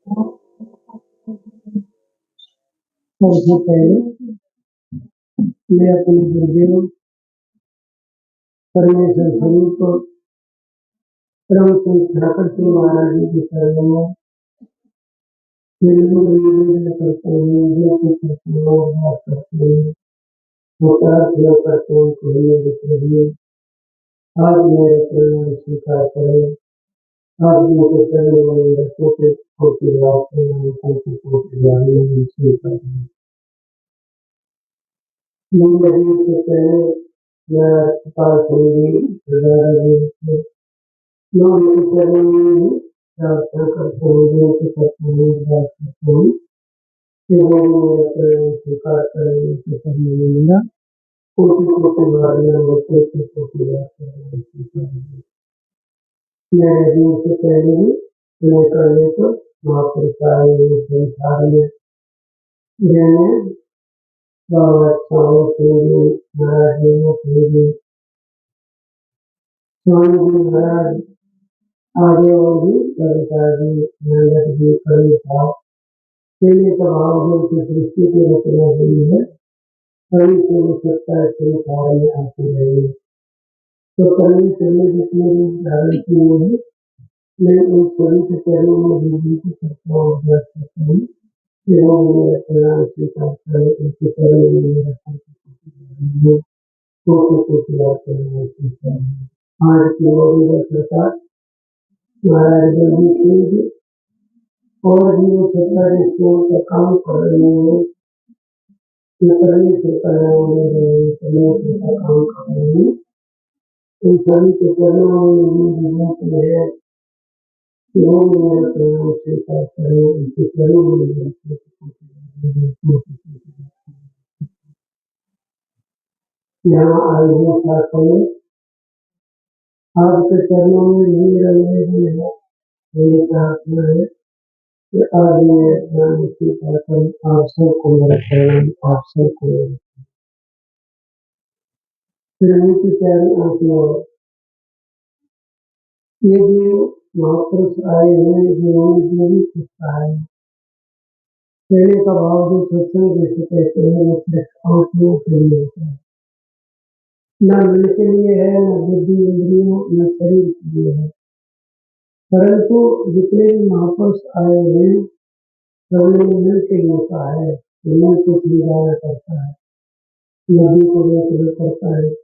सबसे पहले मैं अपने गुरुदेव परमेश्वर स्वरूप परम संत ठाकर सिंह महाराज जी के चरणों में निवेदन करता हूँ, विनती करता हूँ, अरदास करता हूँ, प्रार्थना करता हूँ कि हमें देखिए आज मेरा परिणाम स्वीकार करें। आज उनके चरणों में मेरा कोटि कोटि स्वीकार करें। मंदिर से पहले मैं कपाल खोलूंगी, मैं उनके चरणों में प्रार्थना करता हूँ, विनती करता हूँ, अरदास करता हूँ कि वो मेरा परिणाम स्वीकार करें। उनके चरणों में मेरा कोटि कोटि मेरे जीवन से पहले भी लेकर लेकर महापुरुष आए हुए संसार में रहने बाबा स्वामी सिंह जी महाराज जी स्वामी जी महाराज आगे और भी ललिता जी नंदक जी कई साहब तेरे स्वभाव की सृष्टि की रचना हुई है, कई से सत्ता संसार में आती रही है। तो कई से जितने भी धारण किए हैं मैं उन सभी के चरणों में विनती करता हूँ, अरदास करता हूँ कि वो मेरा प्रणाम स्वीकार करें। उनके चरणों में मेरा आज की मोदी सरकार महाराज जगदीश सिंह जी और भी वो सरकार स्कूल का काम कर रहे हैं, परमेश्वर का नाम ले रहे हैं, परमेश्वर का काम कर रहे हैं। उन सभी के चरणों में विनती है कि वो मेरा प्रणाम स्वीकार करें। उनके चरणों में यहाँ आए हुए छात्रों में आपके चरणों में मेरा निवेदन है, मेरी प्रार्थना है कि आज मैं ज्ञान स्वीकार करूं। आप सबको मेरा प्रणाम, आप सबको की प्यारी आंखों ये जो महापुरुष आए हैं, जिन्होंने जो भी शिक्षा है कहने का भाव जो सत्संग जैसे कहते हैं वो सिर्फ आंखों के लिए होता है, न मन के लिए है, न बुद्धि इंद्रियों, न शरीर के लिए है। परंतु जितने भी महापुरुष आए हैं सबने मन के लिए कहा है, मन को समझाया करता है, नदी को देखना करता है।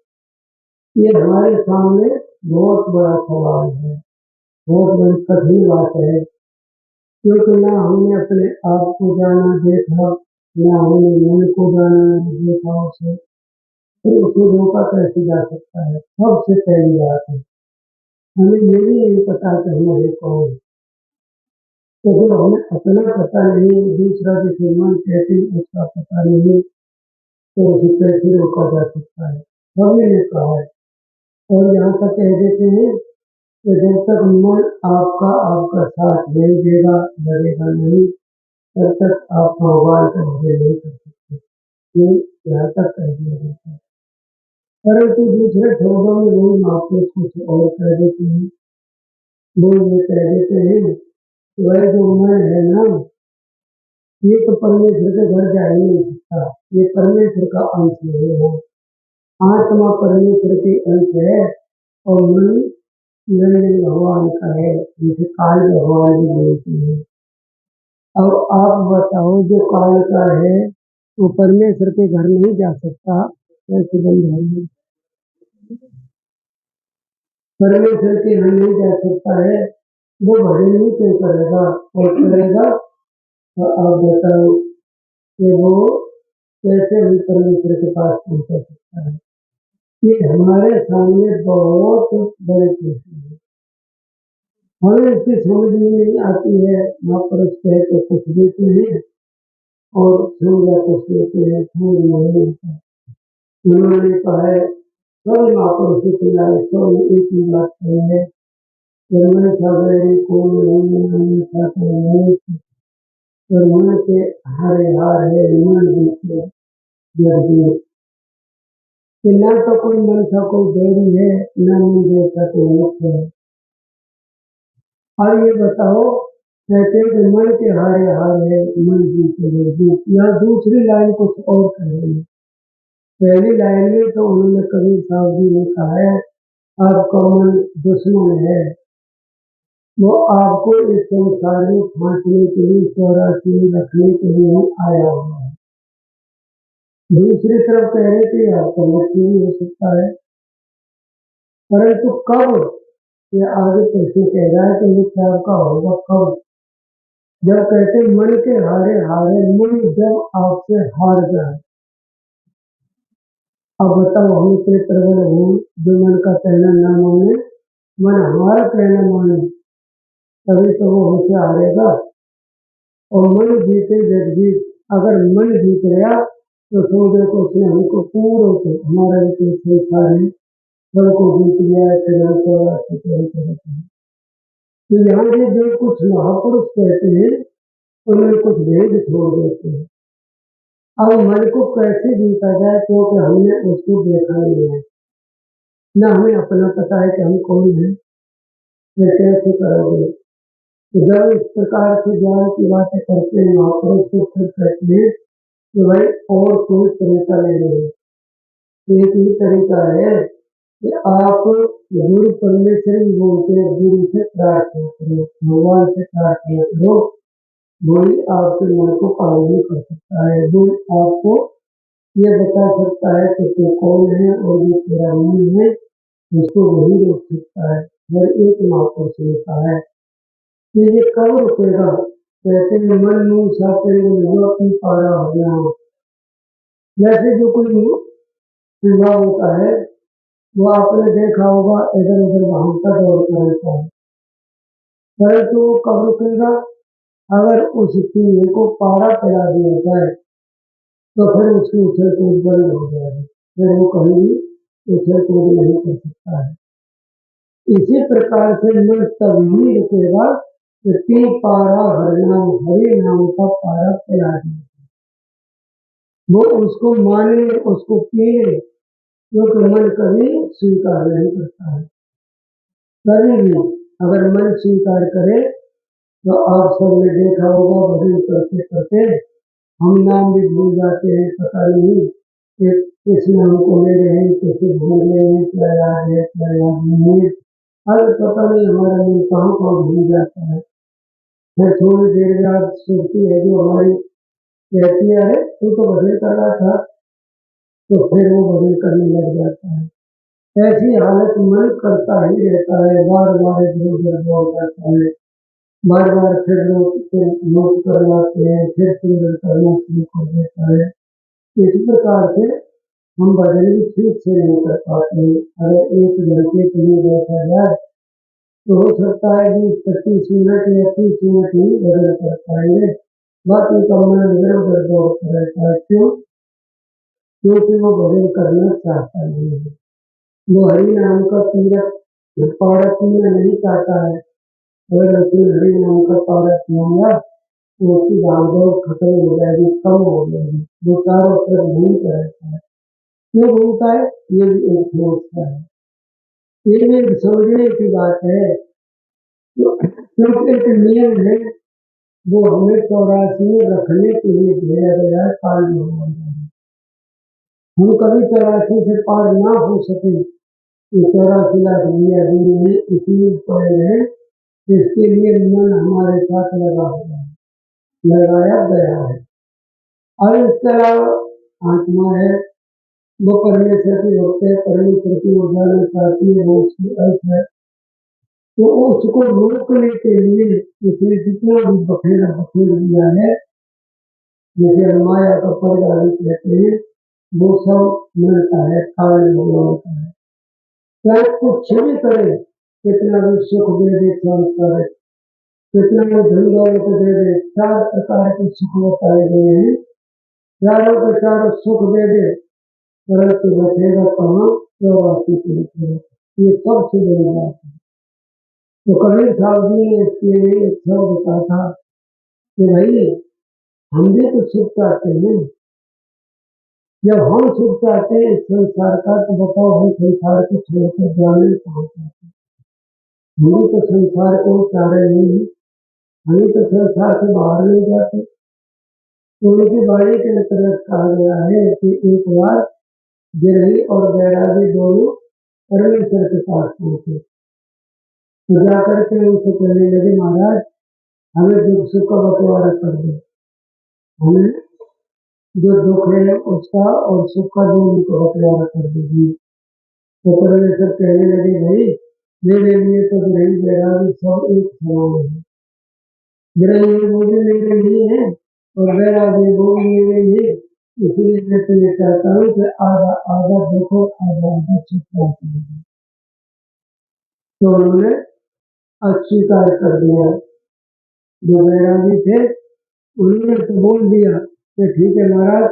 ये हमारे सामने बहुत बड़ा सवाल है, बहुत बड़ी कठिन बात है, क्योंकि ना हमने अपने आप को जाना देखा, ना हमने मन को जाना देखा उसे, फिर उसे रोका कैसे जा सकता है। सबसे पहली बात है हमें ये भी नहीं पता कि हमारे कौन, तो जब हमें अपना पता नहीं, दूसरा जिसे मन कहते उसका पता नहीं, तो उसे कैसे रोका जा सकता है। हमने ने कहा है और यहाँ तक कह देते हैं कि जब तक मन आपका साथ नहीं देगा, लगेगा नहीं, तब तक आप भगवान को भजन नहीं कर सकते। ये यहाँ तक कह दिया जाता है। परंतु दूसरे शब्दों में वही महापुरुष कुछ और कह देते हैं। वो ये कह देते हैं वह जो मन है ना, ये तो परमेश्वर के घर जा ही नहीं सकता, ये परमेश्वर का अंश नहीं है। आत्मा परमेश्वर के अंश है और मन निरंजन भगवान का है, जिसे काल भगवान भी बोलते हैं। अब आप बताओ जो काल का है वो परमेश्वर के घर नहीं जा सकता, कैसे बन जाएंगे? परमेश्वर के घर नहीं जा सकता है, वो भजन नहीं क्यों करेगा और करेगा? तो आप बताओ कि वो कैसे भी परमेश्वर के पास पहुंचा सकता है। ये हमारे सामने बहुत बड़े प्रश्न है, हमें इसकी समझ में नहीं आती है। महापुरुष कह के कुछ देते हैं और समझा कुछ देते हैं, समझ नहीं आता। उन्होंने कहा है सब महापुरुष के किनारे सब एक ही बात कही है, मन सवेरी को नहीं था तो मन के हरे हार है, मन बीते जर्दी कि न तो कोई मन का कोई देरी है, न मन जैसा कोई मुक्त है। और ये बताओ कहते हैं कि मन के हारे हारे मन जीते जीत। यहाँ दूसरी लाइन कुछ और कह रही है। पहली लाइन में तो उन्होंने कबीर साहब जी ने कहा है आपका मन दुश्मन है, वो आपको इस संसार में फांसने के लिए, चौरासी में रखने के लिए ही आया हुआ है। दूसरी तरफ कह रहे थे आपका मृत्यु भी हो सकता है, परंतु कब, ये आगे प्रश्न कह रहा है कि मृत्यु आपका होगा कब? जब कहते मन के हारे हारे, मन जब आपसे हार जाए। अब बताओ हम के प्रबल हो जो मन का कहना न माने, मन हमारा कहना माने, तभी तो वो हमसे हारेगा। और मन जीते जगजीत, अगर मन जीत गया तो समझो को उसने हमको पूरा हमारा जो संसार है मन को जीत लिया है। तो यहाँ से जो कुछ महापुरुष कहते हैं उनमें कुछ भेद छोड़ देते हैं। अब मन को कैसे जीता जाए, क्योंकि हमने उसको देखा नहीं है, न हमें अपना पता है कि हम कौन है, फिर कैसे करोगे? तो जब इस प्रकार से ज्ञान की बातें करते हैं महापुरुष को, फिर कहते हैं कि भाई और कोई तरीका नहीं है, एक ही तरीका है कि आप गुरु परमेश्वर ही बोलते हैं, गुरु से प्रार्थना करो, भगवान से प्रार्थना करो, वही आपके मन को पावन कर सकता है, वो आपको ये बता सकता है कि तू कौन है और ये तेरा मन है, उसको वही रोक सकता है। हर एक महापुरुष ने कहा है कि ये कब रुकेगा? कहते हैं मन मुंह छाते अपनी पारा हो गया। जैसे जो कोई विवाह होता है वो आपने देखा होगा इधर उधर भागता दौड़ता रहता है, परंतु वो कब रुकेगा? अगर उस चीज को पारा पिला दिया जाए तो फिर उसकी उछल कूद बंद हो जाएगी, फिर वो कहीं भी उछल कूद नहीं कर सकता है। इसी प्रकार से मन तभी रुकेगा कि तीन पारा हरिनाम, हरि नाम का पारा पिला दिया, वो उसको माने, उसको पिए, क्योंकि मन कभी स्वीकार नहीं करता है। कभी भी अगर मन स्वीकार करे तो आप सबने देखा होगा भजन करते करते हम नाम भी भूल जाते हैं, पता नहीं कि किस नाम को ले रहे हैं, किसे भूल रहे हैं, क्या याद है क्या याद नहीं है, अगर पता नहीं हमारा मन कहाँ कहाँ भूल जाता है। फिर थोड़ी देर बाद सुनती है जो हमारी कहती है अरे तू तो भजन कर रहा था, तो फिर वो भजन करने लग जाता है। ऐसी हालत मन करता ही रहता है, बार बार इधर उधर दौड़ जाता है, बार बार फिर नोट कर लाते हैं, फिर सिमरन करना शुरू कर देता है। इस प्रकार से हम भजन भी ठीक से नहीं कर पाते हैं। अगर एक घंटे के लिए बैठा जाए तो हो सकता है कि 25 मिनट या 30 मिनट ही भजन कर पाएंगे, बाकी का मन इधर उधर दौड़ता रहता है। क्यों? क्योंकि वो भजन करना चाहता नहीं है, वो हरि नाम का तीरथ पारा पीना नहीं चाहता है। अगर उसने हरि नाम का पारा पिया तो उसकी भागदौड़ खत्म हो जाएगी, कम हो जाएगी, वो चारों तरफ घूमता रहता है। क्यों घूमता है? ये भी एक समस्या है, ये एक समझने की बात है। क्योंकि एक नियम है वो हमें 84 में रखने के लिए दिया गया है, पार नहीं होना चाहिए। हम कभी 84 से पार ना हो सके, 84 लाख दिया दूरी में इसलिए पड़े हैं, इसके लिए मन हमारे साथ लगा हुआ है, लगाया गया है। और इसके अलावा आत्मा है, वो परमेश्वर की भक्त है, परमेश्वर की ऊर्जा में चाहती है, वो उसकी अर्थ है, तो उसको रोकने के लिए इसने जितना भी बखेड़ा बखेड़ दिया है, जैसे माया का पर्दा भी कहते हैं, वो सब मिलता है, कारण भगवान का है। चाहे कुछ भी करे, कितना भी सुख दे दे संसार, कितना भी धन दौलत दे दे, 4 प्रकार के सुख बताए गए हैं, चारों के चारों सुख दे दे, परंतु बचेगा कहाँ? 84 के लिए। ये सबसे बड़ी बात है। तो कबीर साहब जी ने इसके लिए एक शब्द कहा था कि भाई हम भी तो सुख चाहते हैं, जब हम सुख चाहते हैं इस संसार का, तो बताओ हम संसार को छोड़कर जाने कहाँ चाहते हैं? हम भी तो संसार को चाह रहे हैं, हमें तो संसार से बाहर नहीं जाते। तो उनकी बाणी के अंतर्गत कहा गया है कि एक बार गिरही और बैरागी दोनों परमेश्वर के पास पहुंचे, तो जाकर के उनसे कहने लगे, महाराज हमें दुख सुख का बंटवारा कर दो, हमें जो दुख है उसका और सुख का दोनों को बंटवारा कर दीजिए। तो परमेश्वर कहने लगे, भाई मेरे लिए तो गिरही बैरागी सब एक समान है। गिरही वो भी मेरे लिए है और बैरागी वो भी मेरे लिए, इसलिए मैं तुम्हें कहता हूँ कि आधा आधा दुख और आधा आधा सुख प्राप्त होगा। तो उन्होंने अस्वीकार कर दिया। जो बैरागी थे उन्होंने तो बोल दिया कि ठीक है महाराज,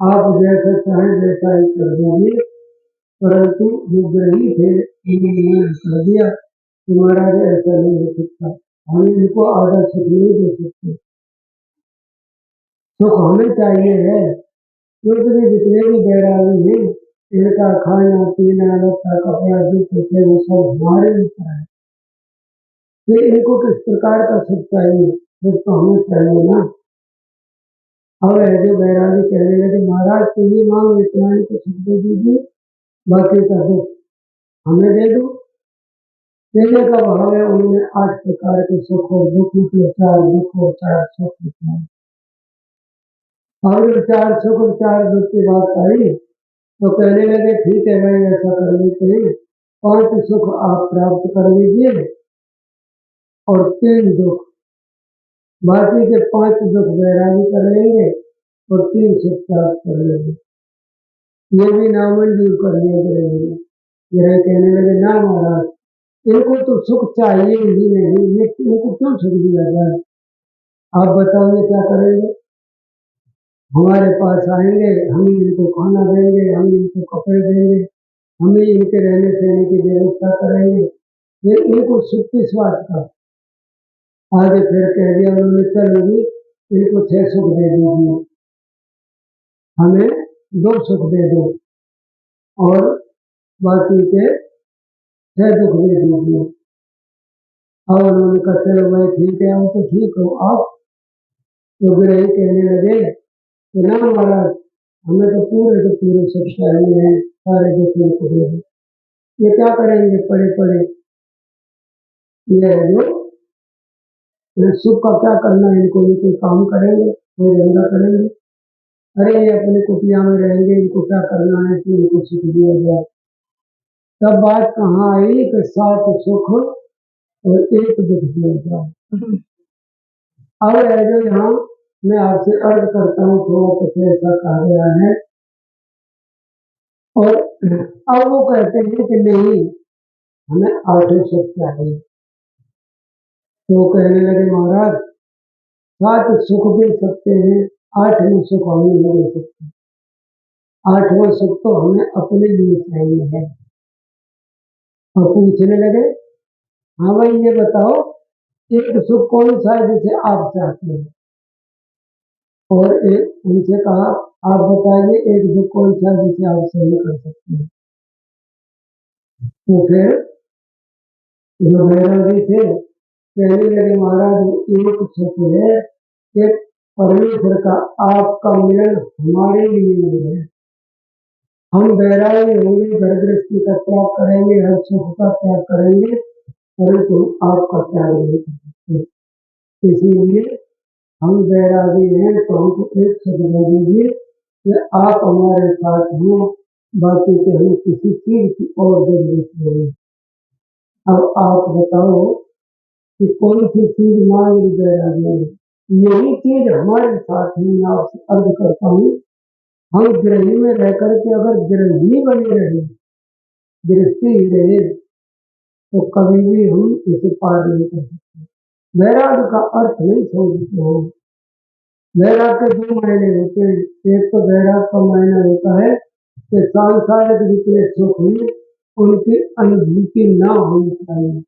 आप जैसा चाहें वैसा ही कर दीजिए, परंतु जो गिरही थे उन्होंने कर दिया कि महाराज ऐसा नहीं हो सकता, हम इनको आधा सुख नहीं दे सकते, सुख हमें चाहिए है, क्योंकि जितने भी बैरागी हैं इनका खाना पीना लत्ता कपड़ा जो कुछ है वो सब हमारे ऊपर है, फिर इनको किस प्रकार का सुख चाहिए, सुख तो हमें चाहिए ना। अब जो बैरागी कहने लगे, महाराज तो ये मांग इतना ही तो सुख दे दीजिए, बाकी का दुख हमें दे दो। देने का भाव है, उन्होंने 8 प्रकार के सुख और दुख मतलब 4 दुख और 4 सुख दिखाए। और जब 4 सुख और 4 दुख की बात आई तो कहने लगे, ठीक है भाई ऐसा कर लेते हैं, 5 सुख आप प्राप्त कर लीजिए और 3 दुख, बाकी के 5 दुख बैरागी कर लेंगे और 3 सुख प्राप्त कर लेंगे। ये भी नामंजूर कर लिया करेंगे। यह कहने लगे, ना महाराज इनको तो सुख चाहिए ही नहीं, ये इनको क्यों सुख दिया जाए, आप बताओ ये क्या करेंगे। हमारे पास आएंगे, हम इनको खाना देंगे, हम इनको कपड़े देंगे, हमें इनके रहने सहने की व्यवस्था करेंगे, फिर इनको सुख किस बात का। आगे फिर कह दिया उन्होंने, चलोगी इनको 6 सुख दे दीजिए, हमें 2 सुख दे दो और बाकी के 6 दुख दे दीजिए। और उन्होंने कहा चलो भाई ठीक है, हम तो ठीक हो आप। तो गिरही कहने लगे कि ना महाराज हमें तो पूरे सुख चाहिए हैं, सारे दुख इनको दे दो। ये क्या करेंगे पड़े पड़े, ये जो सुख का क्या करना है इनको, ये कोई काम करेंगे, कोई धंधा करेंगे, अरे ये अपने कुटिया में रहेंगे, इनको क्या करना है कि इनको सुख दिया जाए। तब बात कहाँ आई कि 7 सुख और 1 दुख दिया जाए। अब जो यहाँ मैं आपसे अर्ज करता हूँ, थोड़ा कुछ ऐसा कहा गया है और अब वो कहते हैं कि नहीं हमें 8 सुख चाहिए। तो कहने लगे, महाराज 7 सुख दे सकते हैं, 8वां सुख हम नहीं दे सकते, 8वां सुख तो हमें अपने लिए चाहिए है। और पूछने लगे, हाँ भाई ये बताओ एक सुख कौन सा है जिसे आप चाहते हैं, और एक उनसे कहा आप बताइए एक दुख कौन सा है जिसे आप सहन कर सकते हैं। तो फिर जो बैरागी थे कहने लगे, महाराज एक सुख है कि परमेश्वर का आपका मिलन हमारे लिए नहीं है, हम बैरागी होंगे, घर गृहस्थी का त्याग करेंगे, हर सुख का त्याग करेंगे, परंतु आपका त्याग नहीं कर सकते, इसीलिए हम बैरागी हैं तो हमको एक सुख दे दीजिए कि आप हमारे साथ हो, बाकी के हमें किसी चीज की और जरूरत नहीं। अब आप बताओ कि कौन सी चीज मांग रही बैरागी है, यही चीज हमारे साथ है। मैं आपसे अर्ज करता हूँ, हम गृही में रह करके अगर गृही बने रहे, गृहस्थी ही रहे, तो कभी भी हम इसे पार नहीं कर सकते। वैराग का अर्थ नहीं समझते हो। वैराग के 2 मायने होते हैं, एक तो वैराग का मायना होता है कि सांसारिक जितने सुख हुए उनकी अनुभूति ना होनी चाहिए,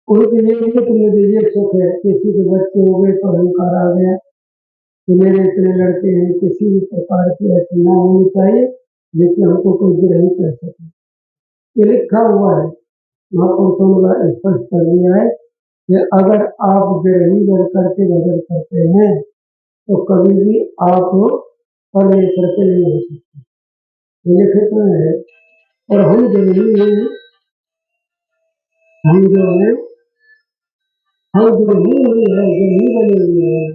उनके लिए भी तो मुझे ये सुख है, किसी के बच्चे हो गए तो अहंकार आ गया कि मेरे इतने लड़के हैं, किसी भी प्रकार की ऐसी ना होनी चाहिए जिससे हमको कोई गिरही कर सके। ये लिखा हुआ है, महापुरुषों ने स्पष्ट कर दिया है कि अगर आप गृही बन करके भजन करते हैं तो कभी भी आप परमेश्वर के नहीं हो सकते, लिखित में है। और हम गृही हैं, हम जो है हम गृही नहीं है, गृही बने हुए हैं।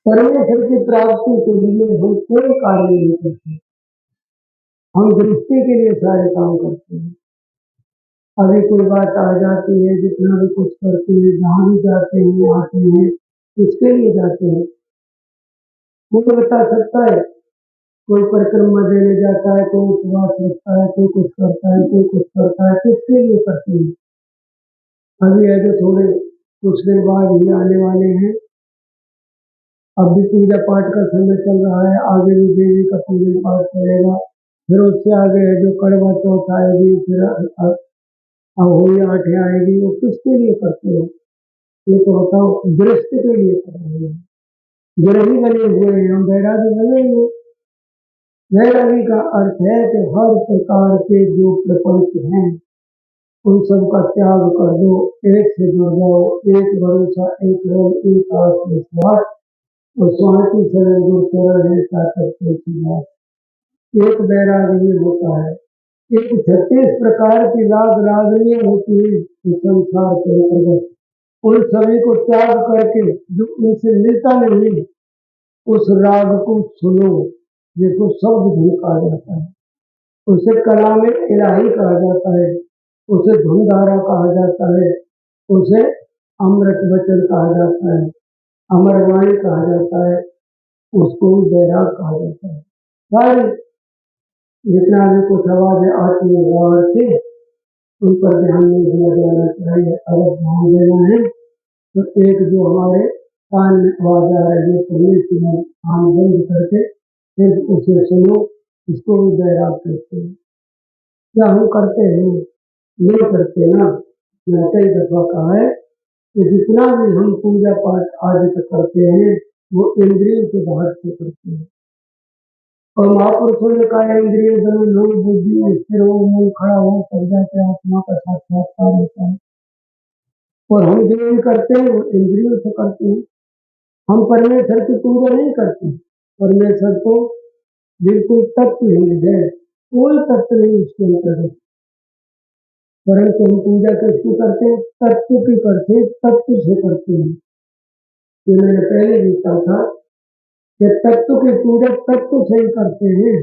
परमेश्वर की प्राप्ति के लिए हम कोई कार्य नहीं करते, हम दृष्टि के लिए सारे काम करते हैं। अभी कोई बात आ जाती है, जितना भी कुछ करते हैं, जहाँ भी जाते हैं आते हैं, किसके लिए जाते हैं? मुझे बता सकता है? कोई परिक्रमा देने जाता है, कोई उपवास रखता है, कोई कुछ करता है, कोई कुछ करता है, किसके लिए करते हैं? अभी है जो थोड़े कुछ दिन बाद ही आने वाले हैं, अब भी पूजा पाठ का समय चल रहा है, आगे भी देवी का पूजन पाठ चलेगा, फिर उससे आगे है जो करवा चौथ आएगी, फिर होली आठे आएगी। वो किसके लिए करते हो? ये तो बताओ। दृष्टि के लिए कर रहे हैं, गृही बने हुए हैं, हम वैरागी बने हुए। वैरागी का अर्थ है कि हर प्रकार के जो प्रपंच हैं उन सब का त्याग कर दो, एक से जुड़ जाओ, एक भरोसा, एक रंग, एक आत्मविश्वास और स्वाति शरण गुरु चरण है ताकत की बात। एक वैराग ये होता है। एक 36 प्रकार की राग रागनियां होती है संसार के अंतर्गत, उन सभी को त्याग करके जो इनसे मिलता नहीं उस राग को सुनो, जिसको शब्द धुन कहा जाता है, उसे कलाम इलाही कहा जाता है, उसे धुनधारा कहा जाता है, उसे अमृत वचन कहा जाता है, अमरवाणी कहा जाता है, उसको वैराग कहा जाता है। सारी जितना भी कुछ आवाजें आती है बाहर से उन पर ध्यान नहीं दिया जाना चाहिए। अगर ध्यान देना है तो एक जो हमारे कान में आवाज आ रही है परमेश्वर में कान बंद करके सिर्फ उसे सुनो, इसको भी वैराग कहते हैं। क्या हम करते हैं? नहीं करते ना। मैं कई दफा कहा है कि जितना भी हम पूजा पाठ आज तक करते हैं वो इंद्रियों के बाहर से करते हैं। और महापुरुषों ने कहा इंद्रिय जरूर लोग बुद्धि स्थिर हो, मन खड़ा हो, तब जाके आत्मा का साक्षात्कार होता है। और हम जो भी करते हैं वो इंद्रियों से करते हैं। हम परमेश्वर की पूजा नहीं करते। परमेश्वर तो बिल्कुल तत्वहीन है, कोई तत्व नहीं उसके अंतर्गत, परंतु हम पूजा किसकी करते हैं? तत्व की करते हैं, तत्व से करते हैं। ये मैंने पहले भी कहा था कि तत्व की पूजा तत्व से ही करते हैं।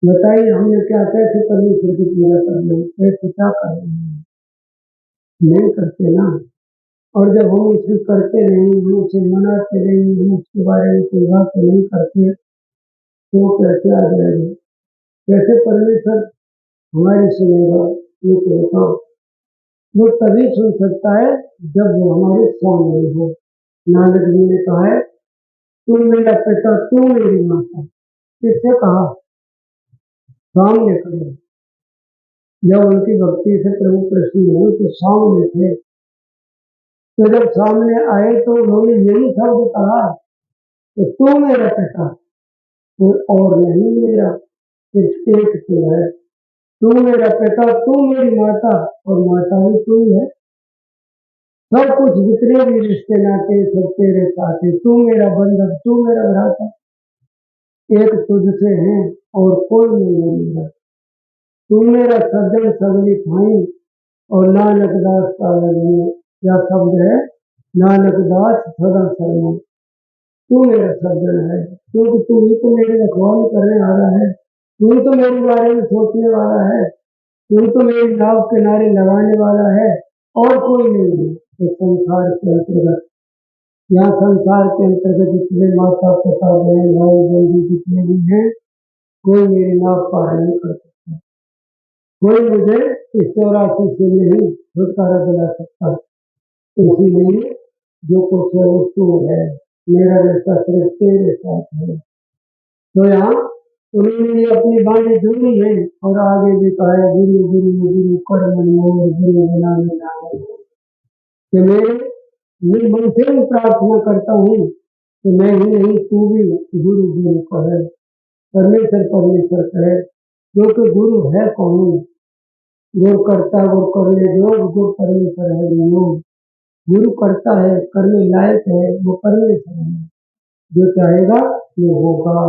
बताइए हमने क्या कैसे परमेश्वर की पूजा कर रहे हैं, कैसे क्या कर रहे हैं? नहीं करते ना। और जब हम उसे करते नहीं, हम उसे मनाते नहीं, हम उसके बारे में कोई बात नहीं करते तो कैसे आ जाएगा? कैसे परमेश्वर हमारी सुनेगा? ये तो बताओ। वो तभी सुन सकता है जब वो हमारे सामने हो। नानक जी ने कहा है तू मेरा पिता, तू मेरी माता। किससे कहा? सामने खड़े। जब उनकी भक्ति से प्रभु प्रसन्न हुए तो सामने थे, तो जब सामने आए तो उन्होंने यही शब्द कहा कि तू मेरा पिता, कोई और नहीं मेरा, सिर्फ एक तू है। तू मेरा पिता, तू मेरी माता, और माता भी तू है। सब कुछ जितने भी रिश्ते नाते सब तेरे साथ है। तू मेरा बंधक, तू मेरा भ्राता, एक तुझसे है और कोई नहीं है मेरा। तू मेरा सज्जन सगली थाई और नानक दास का लगने। क्या शब्द है? नानक दास सदा शर्मा। तू मेरा सज्जन है क्योंकि तू ही तो मेरी रखवाली करने वाला है, तू ही तो मेरे बारे में सोचने वाला है, तू तो मेरी नाव किनारे लगाने वाला है, और कोई नहीं है इस संसार के अंतर्गत। यहाँ संसार के अंतर्गत जितने माता पिता बहन भाई बंधु जितने भी हैं, कोई मेरी नाव पार नहीं कर सकता, कोई मुझे इस 84 से नहीं छुटकारा दिला सकता। इसीलिए जो कुछ है वो तू है, मेरा रिश्ता सिर्फ तेरे साथ है। तो यहाँ उन्होंने अपनी बातें जुड़ी है और आगे भी कहा है गुरु गुरु गुरु कर मन मोर गुरु बना कि मैं मन से भी प्रार्थना करता हूँ कि मैं ही नहीं तू भी गुरु गुरु कहे, परमेश्वर परमेश्वर कहे। क्योंकि गुरु है कौन? गुरु करता गुरु करने जो गुरु परमेश्वर है योग। गुरु करता है, करने लायक है, वो परमेश्वर है, जो चाहेगा वो होगा।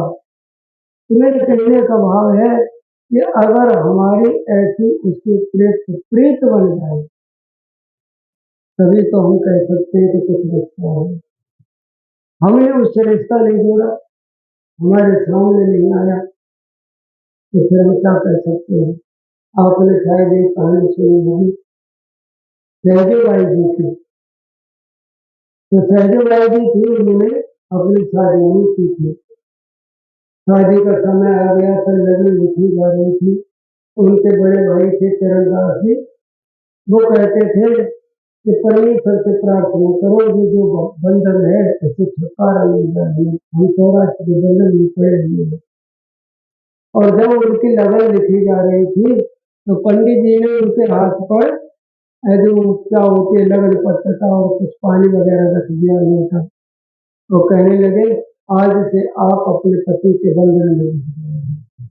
तो मेरे कहने का भाव है कि अगर हमारी ऐसी उसकी प्रीत बन जाए तभी तो हम कह सकते हैं कि कुछ रिश्ता है। हमने उससे रिश्ता नहीं जोड़ा, हमारे सामने नहीं आया, तो फिर हम क्या कह सकते हैं। आपने शायद एक कहानी सुनी होगी सहजोबाई जी की। तो सहजोबाई जी थी, उन्होंने अपनी शादी नहीं की थी। शादी का समय आ गया था, लगन लिखी जा रही थी। उनके बड़े भाई थे चरणदास जी, वो कहते थे कि परमेश्वर से प्रार्थना करो कि जो बंधन है उससे छुटकारा मिल जाए, हम 84 के बंधन में पड़े हुए हैं। और जब उनकी लगन लिखी जा रही थी तो पंडित जी ने उनके हाथ पर जो क्या होती है लगन पत्रिका और कुछ पानी वगैरह रख दिया हुआ था। तो कहने लगे आज से आप अपने पति के बंधन में नहीं हैं।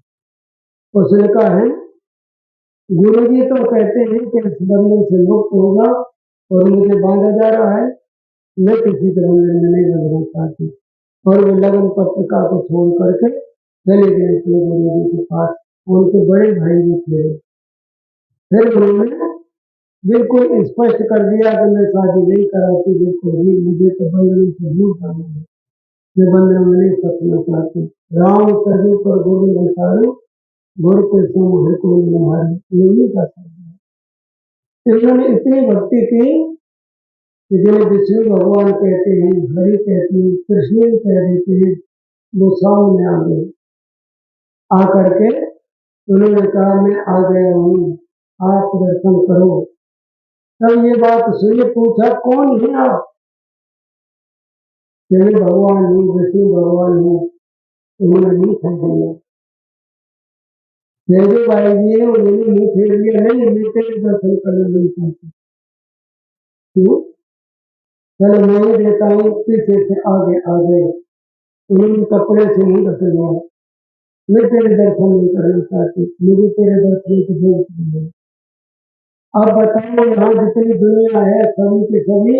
उसने कहा है गुरु जी तो कहते हैं कि इस बंधन से मुक्त होगा और मुझे बांधा जा रहा है, मैं किसी के बंधन में नहीं बंधना चाहती। और वो लगन पत्रिका को छोड़ करके चले गए अपने गुरु जी के पास। उनके बड़े भाई भी थे। फिर उन्होंने बिल्कुल स्पष्ट कर दिया कि मैं शादी नहीं कराती, बिल्कुल भी, मुझे तो बंधन से दूर जाना है, मैं बंधन में नहीं फंसना चाहती। राम सजू पर गुरु विचारू, गुरु के सम को नहीं कर सकता। इन्होंने इतनी भक्ति की कि जो विष्णु भगवान कहते हैं, हरि कहते हैं, कृष्ण कह देते हैं, वो सामने आ गए। आकर के उन्होंने कहा मैं आ गया हूँ, आप दर्शन करो। तब ये बात सुनी, पूछा कौन है आप? भगवान हूँ, विष्णु भगवान हूँ। उन्होंने नहीं फेंक लिया। सहजोबाई जी ने उन्होंने मुंह फेर लिया, नहीं मैं तेरे दर्शन करने नहीं चाहती। क्यों? चलो मैं ही देता हूँ, पीछे से आगे आ गए। उन्होंने कपड़े से नहीं ढक लिया, मैं तेरे दर्शन नहीं करना चाहती, मुझे तेरे दर्शन की जरूरत नहीं है। अब बताओ यहाँ जितनी दुनिया है सभी के सभी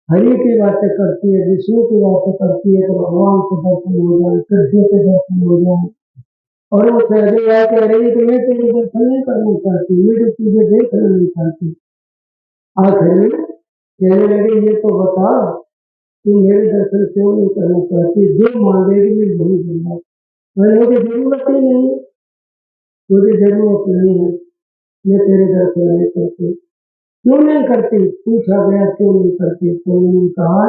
हरि की बातें करती है, विष्णु की बातें करती है, तो भगवान के दर्शन हो जाए, कृष्ण के दर्शन हो जाए। और वो सहजोबाई कह रही है कि मैं तेरे दर्शन नहीं करना चाहती, मुझे तुझे देखना नहीं चाहती। आखिर में कहने लगे ये तो बता तू मेरे दर्शन क्यों नहीं करना चाहती, जो मांगेगी मैं वही दूंगा। मुझे जरूरत ही नहीं है, मुझे जरूरत नहीं है, मैं तेरे दर्शन नहीं करती। क्यों नहीं करती? पूछा गया क्यों नहीं करती, तो उन्होंने कहा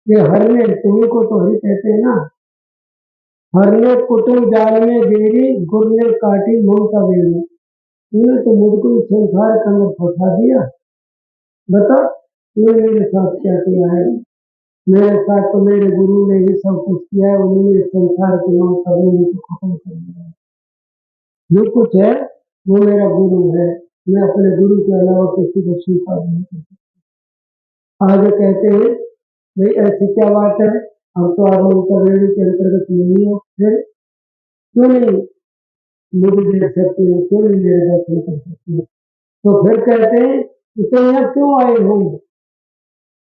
कि हरने, तुम्हें को तो हरि कहते हैं ना, हरने कुटुंब जाल में गेरी, गुर ने काटी ममता बेरी। तूने तो मुझको इस संसार के अंदर फंसा दिया, बता तूने मेरे साथ क्या किया है। मेरे साथ तो मेरे गुरु ने ही सब कुछ किया है, उन्होंने इस संसार के ममता बेरी को खत्म कर दिया। जो कुछ है वो मेरा गुरु है, मैं अपने गुरु के अलावा किसी को स्वीकार नहीं कर सकता। आगे कहते हैं भाई ऐसी क्या बात है, अब तो आप ममता बेरी के अंतर्गत नहीं हो, फिर क्यों नहीं मुझे देख सकते हो, क्यों नहीं मेरे दर्शन कर सकते हो। तो फिर कहते हैं कि तुम यहाँ क्यों आए हो?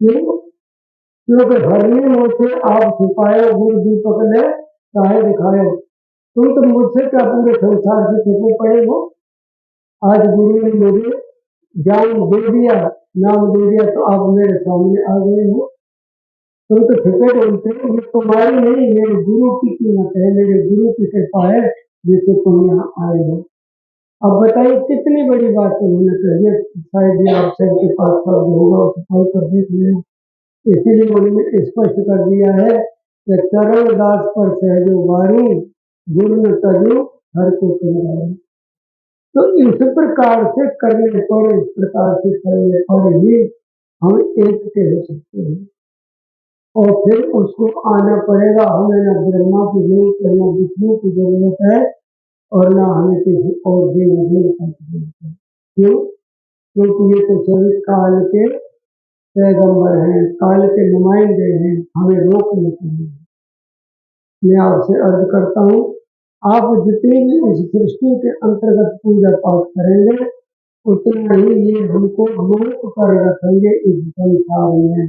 क्यों? क्योंकि हरने मुझसे आप छुपाए गुरु दीपक ने चाहे दिखाए। तुम तो मुझसे क्या पूरे संसार से छिपे पड़े हो। आज गुरु ने मुझे ज्ञान दे दिया, नाम दे दिया, तो आप मेरे सामने आ गए हो। तुम तो छिपे बोलते हो, ये तुम्हारी नहीं मेरे गुरु की कीमत है, मेरे गुरु की कृपा है जिससे तुम यहाँ आए हो। अब बताइए कितनी बड़ी बात उन्होंने कही है। शायद ये आप सबके पास शब्द होगा, उसे पढ़ कर देख लेना। इसीलिए उन्होंने स्पष्ट कर दिया है कि चरण दास पर सहजो वारी, गुरु न तजो हर को कंगारी। तो इस प्रकार से करने पर, इस प्रकार से करने पर ही हम एक के हो सकते हैं। और फिर उसको आना पड़ेगा, हमें न ब्रह्मा की जरूरत है, न विष्णु की जरूरत है, और न हमें किसी और देव देवता की जरूरत है। क्यों? क्योंकि ये तो सभी काल के पैगंबर हैं, काल के नुमाइंदे हैं, हमें रोकने के लिए। मैं आपसे अर्ज करता हूँ, आप जितनी भी इस सृष्टि के अंतर्गत पूजा पाठ करेंगे उतना ही ये हमको मूर्ख कर रखेंगे इस संसार में।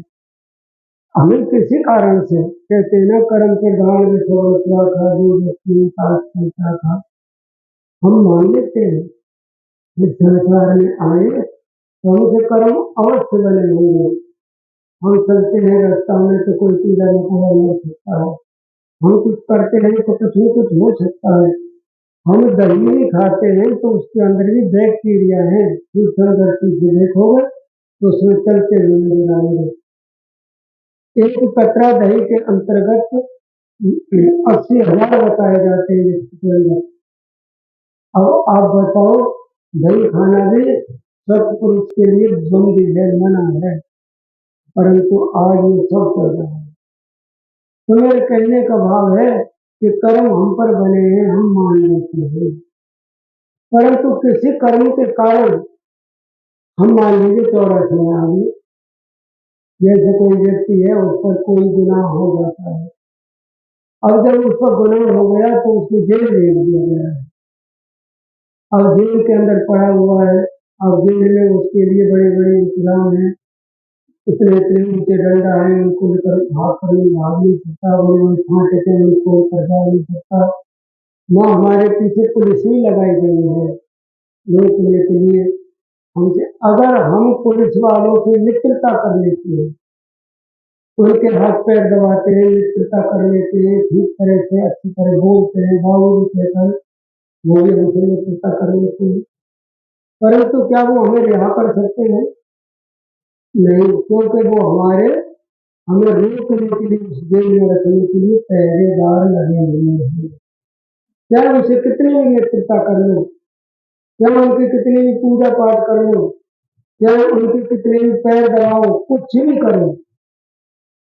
हमें किसी कारण से कहते न कर्म के गाड़ में थोड़ा था था, हम मान लेते हैं इस संसार में आए तो हमसे कर्म अवश्य बने होंगे। हम चलते हैं रास्ता में तो कोई कीड़ा मकोड़ा हो सकता है, हम कुछ करते हैं तो कुछ न कुछ हो सकता है। हम दही नहीं खाते हैं तो उसके अंदर भी बैक्टीरिया है, दूरदर्शी से देखोगे तो उसमें चलते हुए नजर आएंगे। एक कतरा दही के अंतर्गत 80,000 बताए जाते हैं इसके अंदर। अब आप बताओ, दही खाना भी सत्पुरुष के लिए बंदी है, मना है, परंतु आज ये सब चल रहा है। तो मेरे कहने का भाव है कि कर्म हम पर बने हैं, हम मान लेते हैं, परंतु किसी कर्म के कारण हम मान लीजिए 84 में आ गए। जैसे कोई व्यक्ति है उस पर कोई गुनाह हो जाता है, अब जब उस पर गुनाह हो गया तो उसको जेल भेज दिया गया है। अब जेल के अंदर पड़ा हुआ है, अब जेल में उसके लिए बड़े बड़े इंतजाम है, इतने इतने ऊंचे डंडा है, उनको लेकर भाग नहीं सकता, बड़े बड़े फांटे के उनको कर जा नहीं सकता। वहाँ हमारे पीछे पुलिस भी लगाई गई है रोकने के लिए हमसे। अगर हम पुलिस वालों से मित्रता कर लेते हैं, उनके हाथ पैर दबाते हैं, मित्रता कर लेते हैं, ठीक तरह से अच्छी तरह बोलते हैं, बाबू जी कहकर वो भी हमसे मित्रता कर लेते हैं, परंतु क्या वो हमें रिहा कर सकते हैं? नहीं, क्योंकि वो हमें रोकने के लिए, उस जेल में रखने के लिए पहरेदार लगे हुए हैं। क्या उसे कितनी भी मित्रता कर लो, क्या उनकी कितनी भी पूजा पाठ कर लो, क्या उनके कितने भी पैर दबाओ, कुछ भी करो,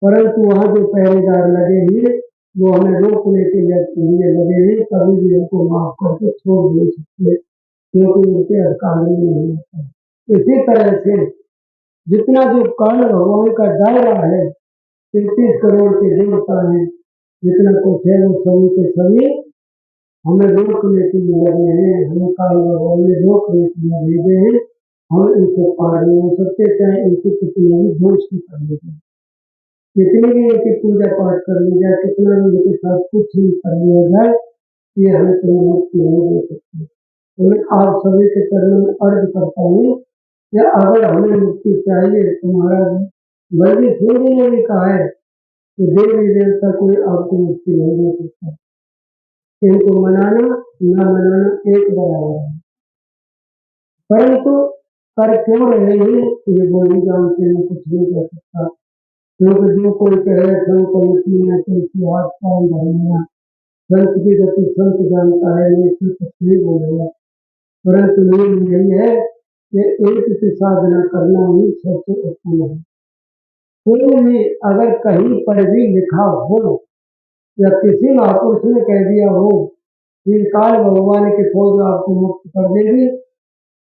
परंतु वहाँ जो पहरेदार लगे हैं वो हमें रोकने के लिए लगे हैं, कभी भी उनको माफ करके छोड़ नहीं सकते, क्योंकि उनके अधिकार में नहीं होता। इसी तरह से जितना जो काल भगवान का दायरा है, 33 करोड़ के देवता है, जितना कुछ है वो सभी के सभी हमें रोकने के लिए लगे हैं, हमें काल भगवान ने रोकने के लिए भेजे हैं। हम इनसे पार नहीं हो सकते, चाहे इनकी कितनी भी दोष की कर ली जाए, कितनी भी इनकी पूजा पाठ कर ली जाए, कितना भी इनके साथ कुछ भी कर लिया जाए, ये हमें कोई मुक्ति नहीं दे सकती। तो मैं आप सभी के चरणों में अर्ज करता हूँ कि अगर हमें मुक्ति चाहिए तो महाराज बलदेव सिंह जी ने भी कहा है कि देवी देवता कोई आपको मुक्ति नहीं दे सकता, इनको मनाना न मनाना एक बराबर है। परंतु कर क्यों रहे हैं ये बोली जानते हैं, कुछ नहीं कर सकता, क्योंकि जो कोई कहे संत कमिटी में तुलसी हाथ पाँव धरना, संत की गति संत जानता है, ये कुछ नहीं बोलेगा, परंतु नियम यही है कि एक की साधना करना ही सबसे उत्तम है। कोई भी अगर कहीं पर भी लिखा हो या किसी महापुरुष ने कह दिया हो कि काल भगवान की फौज आपको मुक्त कर देगी,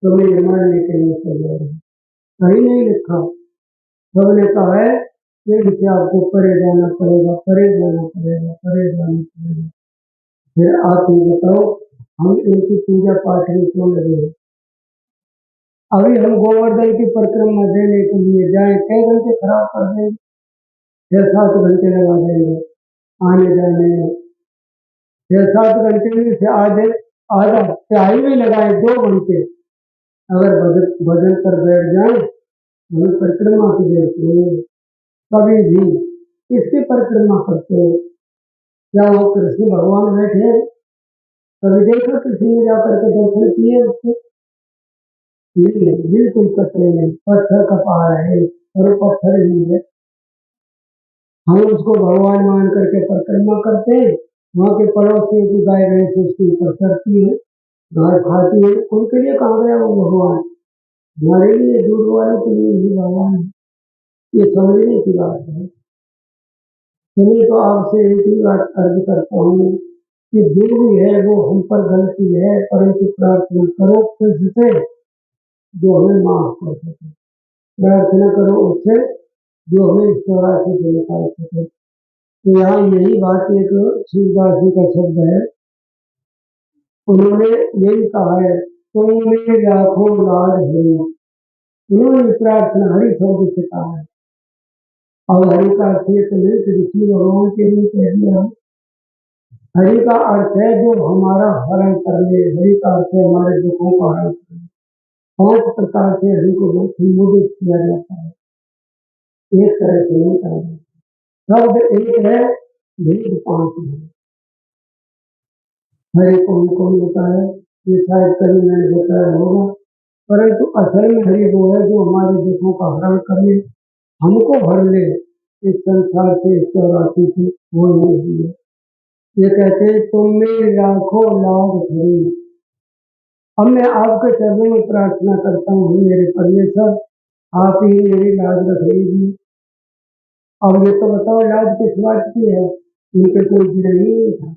तो मेरे मानने के लिए तैयार है। कहीं नहीं लिखा, सबने कहा है कि इसे आपको परे जाना पड़ेगा, परे जाना पड़ेगा, परे जाना पड़ेगा। फिर आप ये बताओ हम इनकी पूजा पाठ में क्यों लगे हैं? अभी हम गोवर्धन की परिक्रमा देने के लिए जाए, कई घंटे खराब कर देंगे, 6-7 घंटे लगा देंगे आने जाने में, 6-7 घंटे में से आधा चाय भी लगाए 2 घंटे, अगर भजन पर बैठ जाए हमें परिक्रमा की जरूरत नहीं। कभी भी किसकी परिक्रमा करते हो? क्या वो कृष्ण भगवान बैठे? कभी देखो किसी ने जाकर के दर्शन किए उसके? नहीं, बिल्कुल कतरे नहीं, पत्थर का पहाड़ है और पत्थर ही है। हम उसको भगवान मान करके परिक्रमा करते हैं, वहाँ के पड़ोसियों की गाय भैंस उसके ऊपर चढ़ती है, घास खाती है, उनके लिए कहाँ गया वो भगवान? हमारे लिए, दूध वालों के लिए ही भगवान है। ये समझने की बात है। मैं तो आपसे एक ही बात अर्ज करता हूँ कि जो भी है वो हम पर गलती है, परंतु प्रार्थना करो उससे जो हमें माफ कर सके, प्रार्थना करो उससे जो हमें इस 84 से निकाल सके। तो यहाँ यही बात एक सूरदास जी का शब्द है, उन्होंने यही कहा है तुमने लाखों लाड हरि। उन्होंने प्रार्थना हरि शब्द से कहा है। और हरि का अर्थ ये तो नहीं कि विष्णु भगवान के लिए कह दिया। हरि का अर्थ है जो हमारा हरण कर ले। हरि का अर्थ है हमारे दुखों का हरण कर ले। 5 प्रकार से हरि को बहुत संबोधित किया जाता है, एक तरह से नहीं कहा जाता। शब्द एक है, भेद 5 है। हरि कौन कौन होता है ये शायद कभी मैंने बताया होगा, परंतु असल में हरि वो है जो हमारे दुखों का हरण कर ले, हमको भर ले इस संसार से, इस चौरासी से। वो नहीं है। ये कहते हैं तुमने लाखों लाड हरि। अब मैं आपके चरणों में प्रार्थना करता हूँ मेरे परमेश्वर, आप ही मेरी लाज रख लीजिए। अब ये तो बताओ लाज किस बात की है? उनके कोई गिरही नहीं था,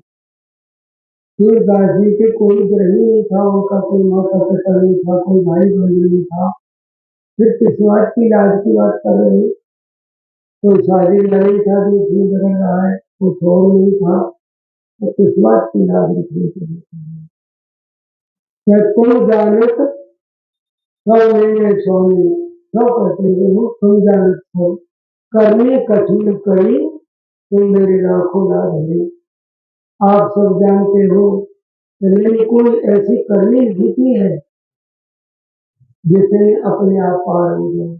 सूरदास जी के कोई गिरही नहीं था, उनका कोई माता पिता नहीं था, कोई भाई बहन नहीं था, फिर किस बात की लाज की बात कर रहे हैं? कोई शादी नहीं था जो इसमें बदल रहा है, कोई छोड़ नहीं था, तो किस बात की लाज रखने के लिए? तुम जानत सब मेरे स्वामी, सब कहते हो तुम जानत सब करने कठिन करी, तुम मेरी लाखों लाज हरि। आप सब जानते हो नहीं कोई ऐसी करनी नहीं है जिसे अपने आप पार हो जाए,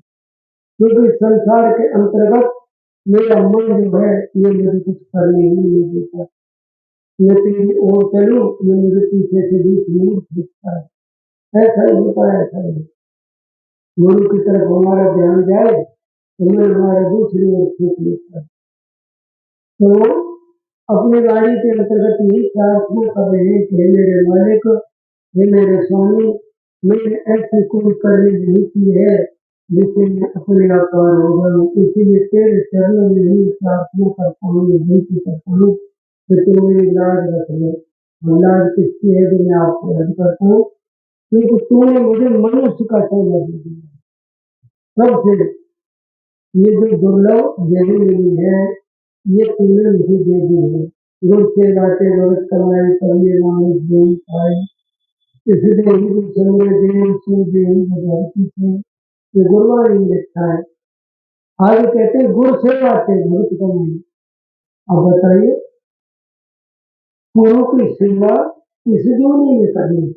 क्योंकि संसार के अंतर्गत मेरा मन जो है ये मुझे कुछ करने ही नहीं देता। मैं तेरी ओर चलूं, ये मुझे पीछे से भी मूड खींचता है। ऐसा ही होता है, ऐसा ही। गुरु की तरफ हमारा ध्यान जाए तो मन हमारा दूसरी ओर खींच लेता है। तो अपनी गाड़ी के अंतर्गत यही प्रार्थना कर रहे हैं कि हे मेरे मालिक, हे मेरे स्वामी, मैंने ऐसी कोई करनी नहीं की है जिससे मैं अपने आप पार हो जाऊं। इसीलिए तेरे चरणों में ही प्रार्थना करता हूँ, विनती करता हूँ कि तू मेरी लाज रख ले। लाज किसकी है जो मैं आपसे अर्ज करता हूँ, क्योंकि तूने मुझे मनुष्य का सौभाग्य दिया। सबसे ये जो दुर्लभ देने मिली है ये तूने मुझे दे दी है। गुड़ से लाटे भगत कमाए करिए मानुष देवी पाए, इसलिए ही समरे देव सु देवी भगवती थे। ये गुरुवाणी में लिखा है। आगे कहते हैं गुड़ से लाटे भगत कमाए। अब बताइए गुरु की सेवा किस जोनी में करनी?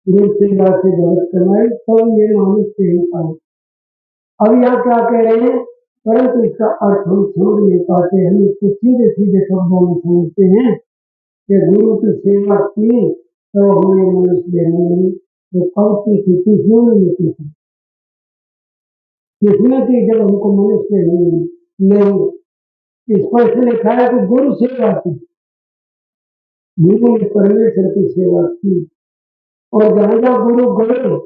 गुड़ सेवा से भगत कमाए तब ये मानुष से ही पाए। अब यहाँ क्या कह रहे हैं, परंतु इसका अर्थ हम समझ नहीं पाते। हम इसको सीधे सीधे शब्दों में समझते हैं कि गुरु की सेवा की तो हमें मनुष्य लेने लगी। तो कब की थी, किसने नहीं की थी? किसने की जब हमको मनुष्य नहीं। इस पर से लिखा है कि गुरु सेवा की, गुरु ने परमेश्वर की सेवा की। और जहां जहां गुरु गए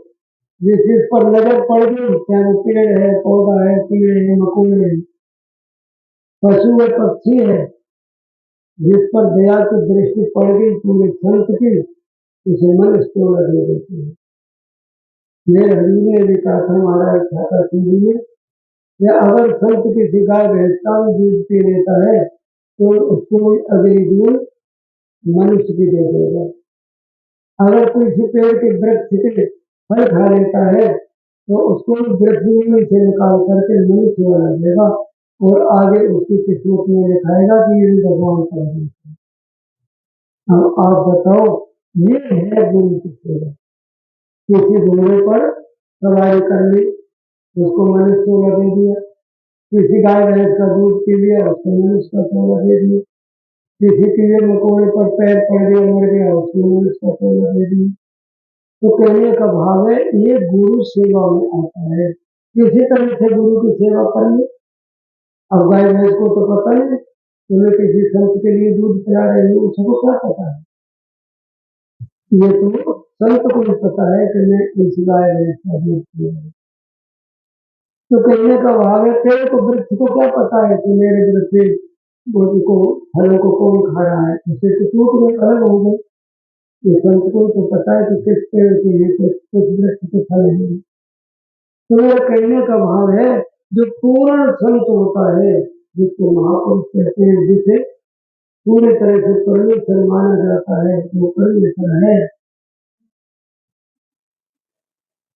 जिस चीज पर नजर पड़ गई, चाहे वो पेड़ है, पौधा है, कीड़े है, मकोड़े है, पशु है, पक्षी है, जिस पर दया की दृष्टि पड़ गई पूरे संत की, उसे मनुष्य को लगने देते हैं। मेरे हरि ने भी कहा था महाराज छाता सिंह जी ने, या अगर संत किसी गाय भैंस का भी दूध पी लेता है तो उसको अगली दूध मनुष्य की दे देगा। अगर किसी पेड़ के वृक्ष के फल खा लेता है तो उसको वृक्ष से निकाल करके मनुष्य वाला देगा, और आगे उसकी किस्मत में लिखाएगा कि ये भगवान का है। अब आप बताओ, ये है गुरु की सेवा। किसी घोड़े पर सवारी कर ली, उसको मनुष्य को दे दिया। किसी गाय भैंस का दूध पी लिया, उसको मनुष्य का सोना दे दिया। किसी कीड़े मकोड़े पर पैर पड़ गया, मर गया, उसको मनुष्य का सोना दे दिया। तो कहने का भाव है ये गुरु सेवा में आता है। किसी तरह से गुरु की सेवा करनी। अब गाय भैंस को तो पता नहीं तुम्हें किसी संत के लिए दूध पिला रहे हो, उसको क्या पता है? ये तो संत को भी पता है कि मैं इस गाय भैंस का दूध पिला रहा हूं। तो कहने का भाव है पेड़ को वृक्ष को क्या पता है कि मेरे वृक्ष को फलों को कौन खा रहा है? उसे तो टूट गए, अलग हो गए। ये संत को तो पता है कि किस पेड़ के लिए किस वृक्ष के फल है। तो यह कहने का भाव है जो पूर्ण संत होता है, जिसको महापुरुष कहते हैं, जिसे पूरी तरह से परमेश्वर माना जाता है, वो परमेश्वर है।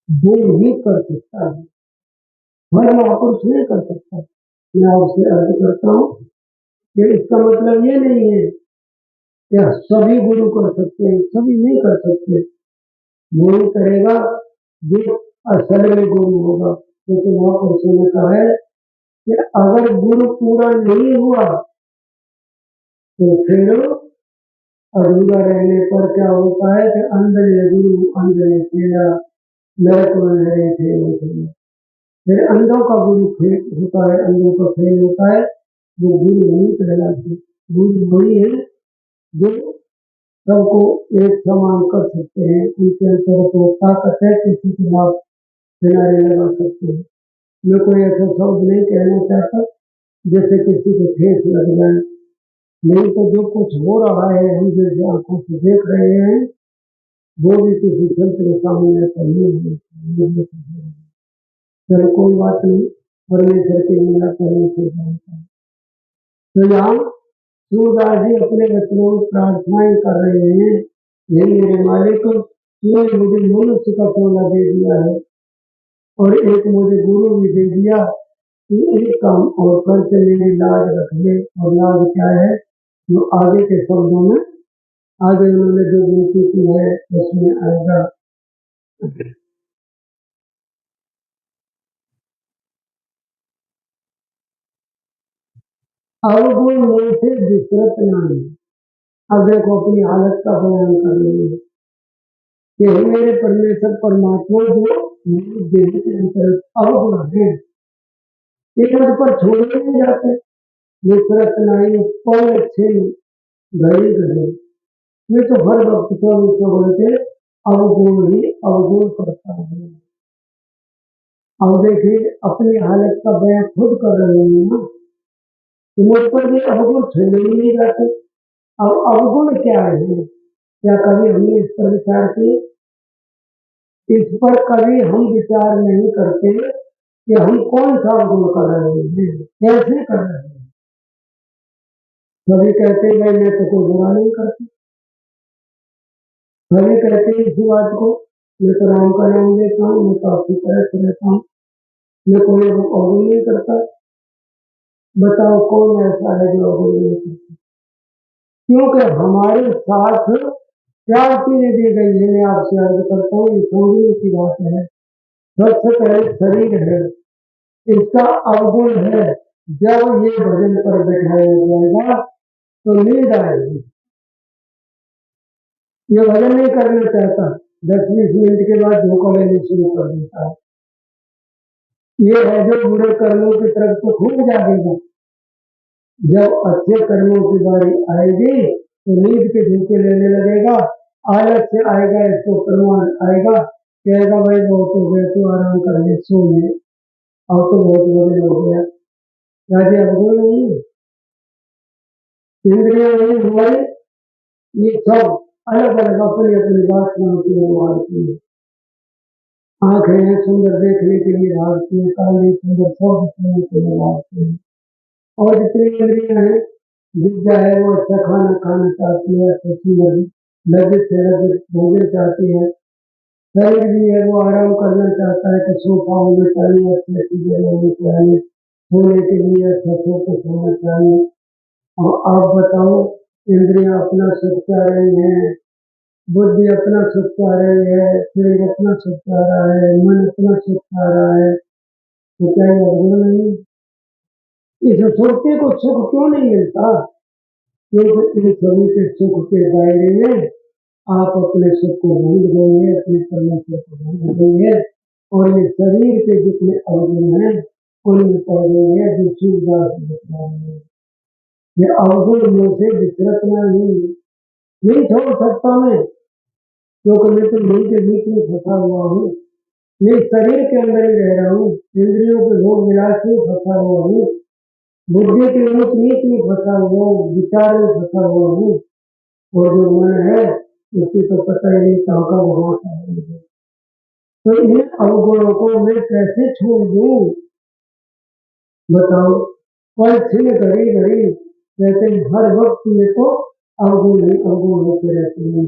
गुण ही कर सकता है, हर महापुरुष नहीं कर सकता। मैं आपसे अर्ज करता हूँ कि इसका मतलब ये नहीं है कि सभी गुरु कर सकते हैं, सभी नहीं कर सकते। वही करेगा जो असल में गुरु होगा, क्योंकि महापुरुषों ने कहा है कि अगर गुरु पूरा नहीं हुआ तो फिर अधूरा रहने पर क्या होता है कि अंध ने गुरु अंध ने खेला, नरक में हरे थे फिर अंधों का गुरु खेल होता है, अंधों का खेल होता है, वो गुरु नहीं कहलाते। गुरु वही है जो सबको एक समान कर सकते हैं, उनके अंतर को ताकत है, किसी के खिलाफ किनारे लगा सकते हैं। मैं कोई ऐसा शब्द नहीं कहना चाहता जैसे किसी को ठेस लग जाए, नहीं तो जो कुछ हो रहा है हम जैसे आंखों से देख रहे हैं वो भी किसी संत के सामने ऐसा नहीं है। चलो कोई बात नहीं, परमेश्वर की लीला परमेश्वर जानता है। तो यहाँ सूरदास जी अपने बच्चों में प्रार्थनाएं कर रहे हैं, ये मेरे मालिक तूने मुझे मनुष्य का सोना दे दिया है और एक मुझे गुरु भी दे दिया, तू एक काम और करके मेरी लाज रख ले। और लाज क्या है, जो आगे के शब्दों में आगे उन्होंने जो विनती की है उसमें आएगा। अवगुण में से विस्तृत नहीं। अब देखो अपनी हालत का बयान कर रही है कि मेरे परमेश्वर परमात्मा जो मेरे देह के अंतर्गत अवगुण है, एक मुझ पर छोड़े नहीं जाते। विस्तृत नहीं, पल छिन घड़ी घड़ी, मैं तो हर वक्त चौबीसों घंटे अवगुण ही अवगुण करता हूँ। अब देखिए अपनी हालत का बयान खुद कर रहे हैं ना, तो मुझ पर भी अवगुण छोड़े ही नहीं जाते। अब अवगुण क्या है, क्या कभी हमने इस पर विचार किए? इस पर कभी हम विचार नहीं करते कि हम कौन सा अवगुण कर रहे हैं, कैसे कर रहे हैं। सभी कहते हैं भाई मैं तो कोई बुरा नहीं करती, सभी कहते हैं इसी बात को, मैं तो राम का नाम लेता हूँ, मैं तो आपकी तरह से रहता हूँ, मैं कोई अवगुण नहीं करता। बताओ कौन ऐसा है जो अवगुण नहीं करता? क्योंकि हमारे साथ क्या चीजें दी गई है, मैं आपसे अर्ज करता हूँ, ये समझने की बात है। सबसे पहले शरीर है, इसका अवगुण है। जब ये भजन पर बैठाया जाएगा तो नींद आएगी, ये भजन नहीं करना चाहता, 10-20 मिनट के बाद धोखा लेने शुरू कर देता है। ये है जो बुरे कर्मों की तरफ तो खूब जागेगा, जब अच्छे कर्मों की बारी आएगी तो नींद के झोंके लेने लगेगा, आलस से आएगा, इसको प्रमाण आएगा, कहेगा भाई बहुत हो गया, तू आराम कर ले, सो ले, अब तो बहुत बड़े हो गया। राजे अवगुण नहीं, इंद्रिया नहीं हमारे, ये सब अलग अलग अपनी अपनी वासनाओं के लिए मारती है। आंखें हैं सुंदर देखने के लिए भागती है, काली सुंदर सब दिखने के लिए भागते हैं। और जितनी इंद्रियां हैं, विद्या है वो अच्छा खाना खाना चाहती है, अच्छी लज्जित से लज्जित भोजन चाहती है। शरीर भी है वो आराम करना चाहता है, तो सोफा होना चाहिए, अच्छी अच्छी जगह होनी चाहिए, सोने के लिए अच्छा सोफा होना चाहिए। और आप बताओ, इंद्रियां अपना सुख चाह रही है, बुद्धि अपना सुख चाह रही है, शरीर अपना सुख चाह रहा है, मन अपना सुख चाह रहा है, तो क्या ये अवगुण नहीं? इस सुरती को सुख क्यों नहीं मिलता? क्योंकि इन सभी के सुख के दायरे में आप अपने सुख को भूल गए हैं, अपने परमेश्वर को भूल गए हैं, और ये शरीर के जितने अवगुण हैं उनमें पड़ गए हैं, जो सूरदास बता रहे हैं। ये अवगुण में से विचरत नहीं छोड़ सकता मैं, क्योंकि मैं तो मन के बीच में फंसा हुआ हूँ, मैं शरीर के अंदर ही रह रहा हूँ, इंद्रियों के भोग विलास में फंसा हुआ हूँ, बुद्धि के ऊंच नीच में फंसा हुआ हूँ, विचार में फंसा हुआ हूँ, और जो मन है उसकी तो पता ही नहीं कहाँ का भगवान है। तो इन अवगुणों को मैं कैसे छोड़ दूं? बताओ, पल छिन घड़ी घड़ी, कहते हर वक्त में तो अवगुण ही अवगुण होते रहते हैं।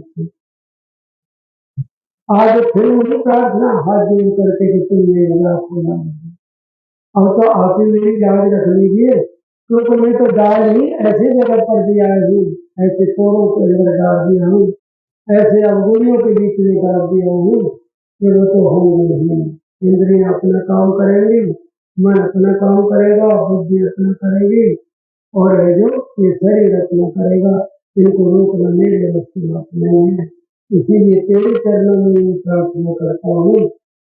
आज फिर वही प्रार्थना हाथ जोड़ करके कि तुम मेरी लाख खुदा दीजिए। अब तो आप ही मेरी लाज रख लीजिए, तो तुम्हें तो डाल ही ऐसे जगह पर दिया हूँ, ऐसे चोरों के अंदर डाल दिया हूँ, ऐसे अवगुणियों के बीच में डाल दिया हूँ कि वो तो होंगे ही। इंद्रियां अपना काम करेंगी, मन अपना काम करेगा, बुद्धि अपना करेगी, और है जो ये शरीर अपना करेगा। इनको रोकना मेरे बस की बात नहीं है। इसीलिए तेरे चरणों में ये प्रार्थना करता हूँ,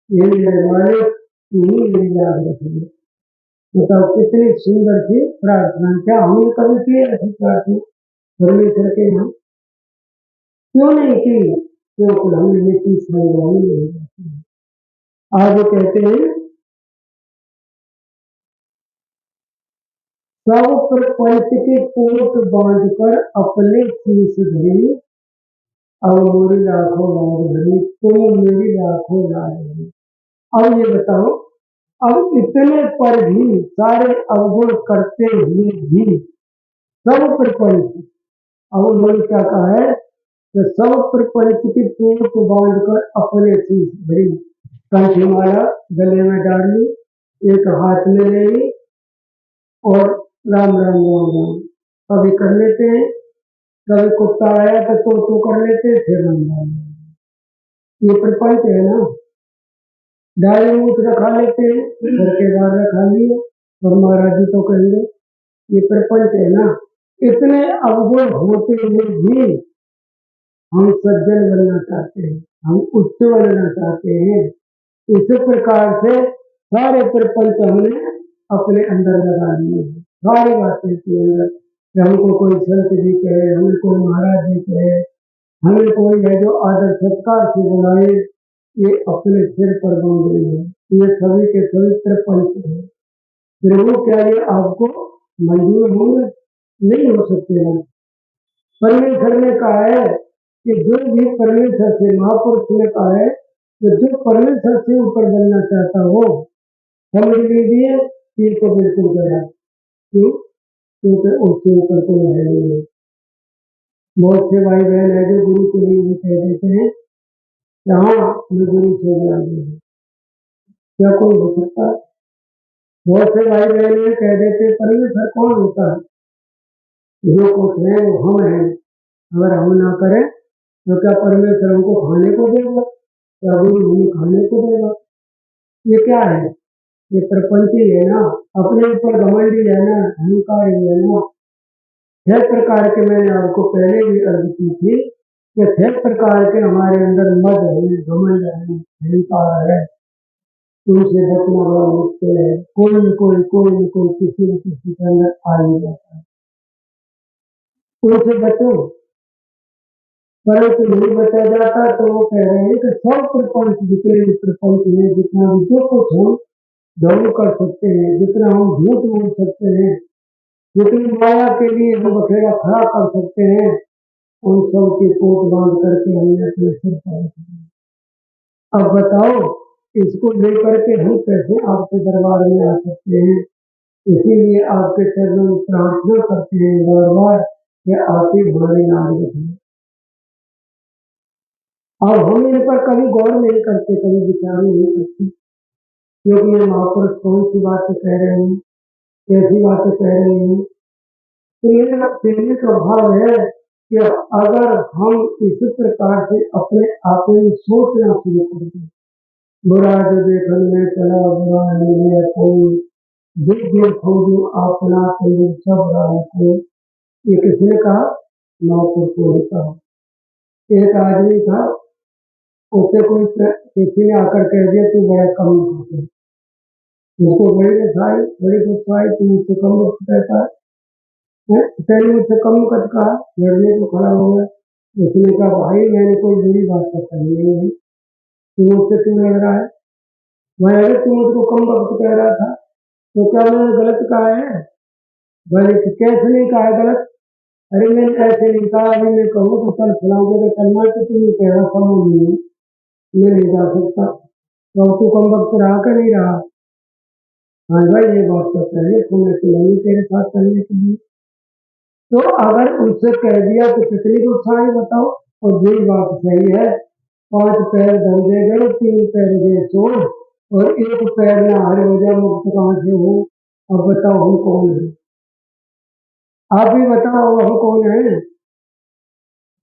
ये मेरे मालिक तू ही मेरी याद रखिए। बताओ कितनी सुंदर सी प्रार्थना। क्या हमने कभी की ऐसी प्रार्थना परमेश्वर के यहाँ? क्यों नहीं की? क्योंकि हमें मिट्टी समझाई नहीं जाती है। आगे कहते हैं, सब प्रपंच के कोट बांधकर अपने शीश धरी, अब मोरी लाखों लाज धरी, तुम मेरी लाखों लाज धरी। अब ये बताओ, अब इतने पर भी सारे अवगुण करते हुए भी सब प्रपंच, अब उन्होंने क्या कहा है कि सब प्रपंच की पोत बांधकर अपने शीश धरी, कंठी माला गले में डाल ली, एक हाथ में ले ली, और राम राम राम राम कभी कर लेते हैं, कभी कुत्ता आया तो कर लेते हैं, फिर राम राम। ये प्रपंच है ना। डाले मूठ रखा लेते हैं, घर के बाहर रखा लिए, और महाराज जी तो कहेंगे ये प्रपंच है ना। इतने अवगुण होते हुए भी हम सज्जन बनना चाहते हैं, हम उच्च बनना चाहते हैं। इस प्रकार से सारे प्रपंच हमने अपने अंदर लगा लिए हैं, सारी बातें के अंदर। हमको कोई संत जी कहे, हमें कोई महाराज जी कहे, हमें कोई है जो आदर सत्कार से बुलाए, ये अपने सिर पर बांध रही है। ये सभी के सभी प्रपंच है। फिर वो क्या ये आपको मंजूर होंगे? नहीं हो सकते हैं। परमेश्वर ने कहा है कि जो भी परमेश्वर से, महापुरुष ने कहा है कि जो परमेश्वर से ऊपर बनना चाहता हो, समझ लीजिए ये तो बिल्कुल गया। क्यों? क्योंकि उसके ऊपर कोई है नहीं। बहुत से भाई बहन है जो गुरु के लिए भी कह देते हैं कि हाँ मैं गुरु से भी आगे हूँ। क्या कोई हो सकता है? बहुत से भाई बहन कह देते हैं परमेश्वर कौन होता है? जो कुछ है वो हम हैं। अगर हम ना करें तो क्या परमेश्वर हमको खाने को देगा? क्या गुरु हमें खाने को देगा? ये क्या है? ये प्रपंची है ना, अपने ऊपर घमंडी है ना, अहंकारी है ना। 6 प्रकार के मैंने आपको पहले भी अर्ज की थी कि 6 प्रकार के हमारे अंदर मद है, घमंड है, अहंकार है। उनसे बचना बड़ा मुश्किल है। कोई न कोई किसी न किसी के अंदर आ ही जाता है। उनसे बचो, परंतु नहीं बचा जाता तो वो कह रहे हैं कि सब प्रपंच, जितने भी प्रपंच में जितना भी जो कुछ हम ढोंग कर सकते हैं, जितना हम झूठ बोल सकते हैं, जितनी माया के लिए हम बखेड़ा खड़ा कर सकते हैं, उन सब की कोट बांध करके हमने अपने सिर पर रख दिया। अब बताओ इसको लेकर के हम कैसे आपके दरबार में आ सकते हैं? इसीलिए आपके चरणों में प्रार्थना करते हैं बार बार कि आप ही हमारे नाम रखें। और हम इन पर कभी गौर नहीं करते, कभी विचार नहीं करते, क्योंकि ये महापुरुष कौन सी बातें कह रहे हैं, कैसी बातें कह रहे हैं। तो ये कहने का भाव है कि अगर हम इस प्रकार से अपने आप में सोचना शुरू कर दें, बुरा जो देखने में चला बुरा नहीं कोई, दिव्य खोजो अपना कोई सब को, ये किसने कहा? महापुरुष ने कहा। एक आदमी था, उससे कोई किसी ने आकर कह दिया तू बड़ा कम खाते है, उसको बड़ी रसाई बड़ी गुस्साई, तू मुझसे कम वक्त कहता है, तेने मुझसे कम कद कहा, लड़ने को खड़ा हो गया। उसने कहा भाई मैंने कोई बुरी बात तो कही नहीं है, तू मुझसे क्यों लड़ रहा है? मैं अगर तू मुझको कम वक्त कह रहा था तो क्या मैंने गलत कहा है? गलत कैसे नहीं कहा है गलत? अरे मैंने ऐसे नहीं कहा, अभी मैं कहूँ तो कल फलां जगह चलना है तो तुम ये कह रहा समझ नहीं, मैं नहीं जा सकता, तो अब तू कम वक्त रहा कर नहीं रहा? हाँ भाई ये बात तो सही, तुम्हें तो नहीं तेरे साथ करने के लिए। तो अगर उससे कह दिया तो कितनी गुस्सा है बताओ। और यही बात सही है 5 पैर धंधे गए, 3 पैर गए छोड़, और 1 पैर ना हरे हो जा, मुक्त कहाँ से हो। अब बताओ हम कौन है? आप ही बताओ हम कौन है?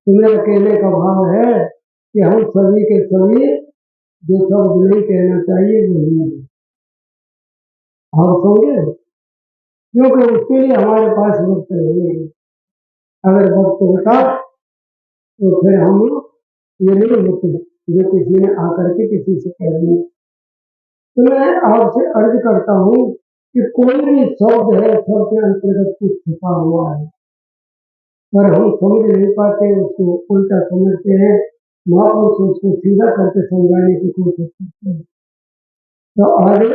तुम्हें अकेले का भाव है कि हम सभी के सभी जो शब्द नहीं कहना चाहिए वही है। आप समझे? क्योंकि उसके लिए हमारे पास वक्त नहीं है। अगर वक्त होता तो फिर हम ये नहीं होते जो किसी ने आकर के किसी से कह दिया। तो मैं आपसे अर्ज करता हूँ कि कोई भी शब्द है, शब्द के अंतर्गत कुछ छिपा हुआ है, पर हम समझ नहीं पाते, उसको उल्टा समझते हैं, महापुरुष उसको सीधा करके समझाने की कोशिश करते हैं। तो आगे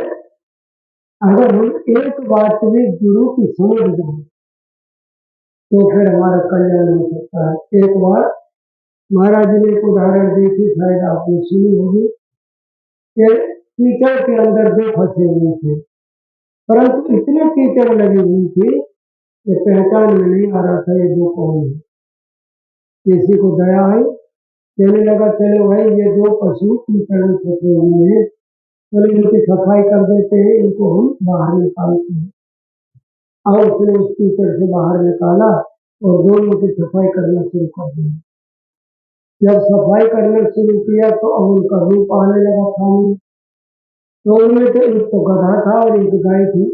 अगर हम एक बात भी गुरु की समझ जाए तो फिर हमारा कल्याण हो सकता है। एक बार महाराज जी ने एक उदाहरण दी थी, शायद आपने सुनी होगी, कि कीचड़ के अंदर 2 फंसे हुए थे, परंतु इतने कीचड़ लगी हुई थी कि पहचान में नहीं आ रहा था ये 2 कौन है। किसी को दया आई, कहने लगा चलो भाई ये 2 पशु कीचड़ में फंसे हुए हैं, चलो इनकी सफाई कर देते हैं, इनको हम बाहर निकालते हैं। और उसने उस कीचड़ से बाहर निकाला और दोनों की सफाई करना शुरू कर दिया। जब सफाई करना शुरू किया तो अब उनका रूप आने लगा सामने। तो उनमें से एक तो गधा था और एक गाय थी।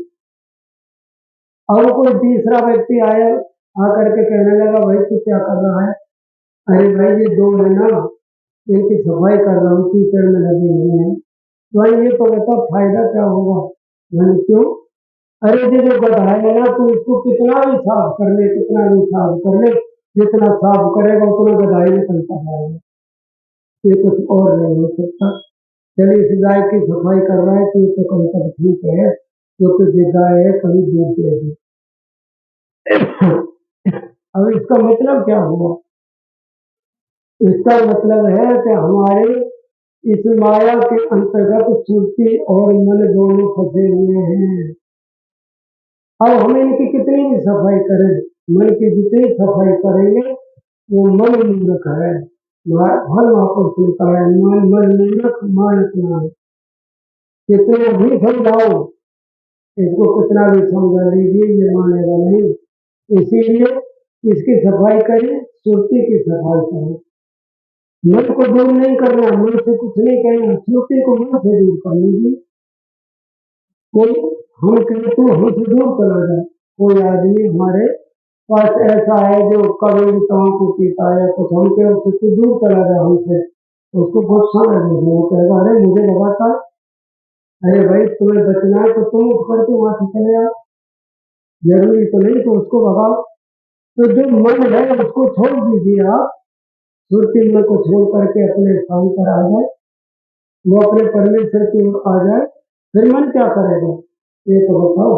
अब कोई तीसरा व्यक्ति आया, आकर के कहने लगा भाई तू क्या कर रहा है? अरे भाई ये 2 है ना, इनकी सफाई कर रहा हूँ, कीचड़ में लगे हुए हैं। भाई ये तो बता फायदा क्या होगा? मैंने क्यों? अरे ये जो गधा है ना, तू इसको कितना भी साफ कर ले, कितना भी साफ कर ले, जितना साफ करेगा उतना गधा ही निकलता जाएगा, ये कुछ और नहीं हो सकता। चलिए इस गाय की सफाई कर रहा है तो ये तो कम तक ठीक है, क्योंकि ये गाय है कभी दूध देगी। अब इसका मतलब क्या हुआ? इसका मतलब है कि हमारे इस माया के अंतर्गत सुर्ति और मन दोनों फंसे हुए हैं। अब हम इनकी कितनी भी सफाई करें, मन की जितनी सफाई करेंगे वो मन मूर्ख है। हर महापुरुष लिखा है, मन मन मूर्ख मान अपना। कितना भी समझाओ, इसको कितना भी समझा लीजिए, ये मानेगा नहीं। इसीलिए इसकी सफाई करें, सुर्ति की सफाई करें। मन को दूर नहीं करना, मन से कुछ नहीं कहना, सुर्ति को मन से दूर कर लीजिए। कोई हम कहें तू हमसे दूर चला जाए, कोई आदमी हमारे पास ऐसा है जो कभी तंबाकू पीता है, कुछ हम कहें उससे दूर चला जाए हमसे, उसको बहुत समझ नहीं, वो कहेगा अरे मुझे लगातार, अरे भाई तुम्हें बचना है तो तुम उठ करके वहां से चले आओ, जरूरी तो नहीं तो उसको भगाओ। तो जो मन है उसको छोड़ दीजिए आप, सुरती मन को छोड़ करके अपने स्थान पर आ जाए, वो अपने परमेश्वर की ओर आ जाए, फिर मन क्या करेगा ये तो बताओ।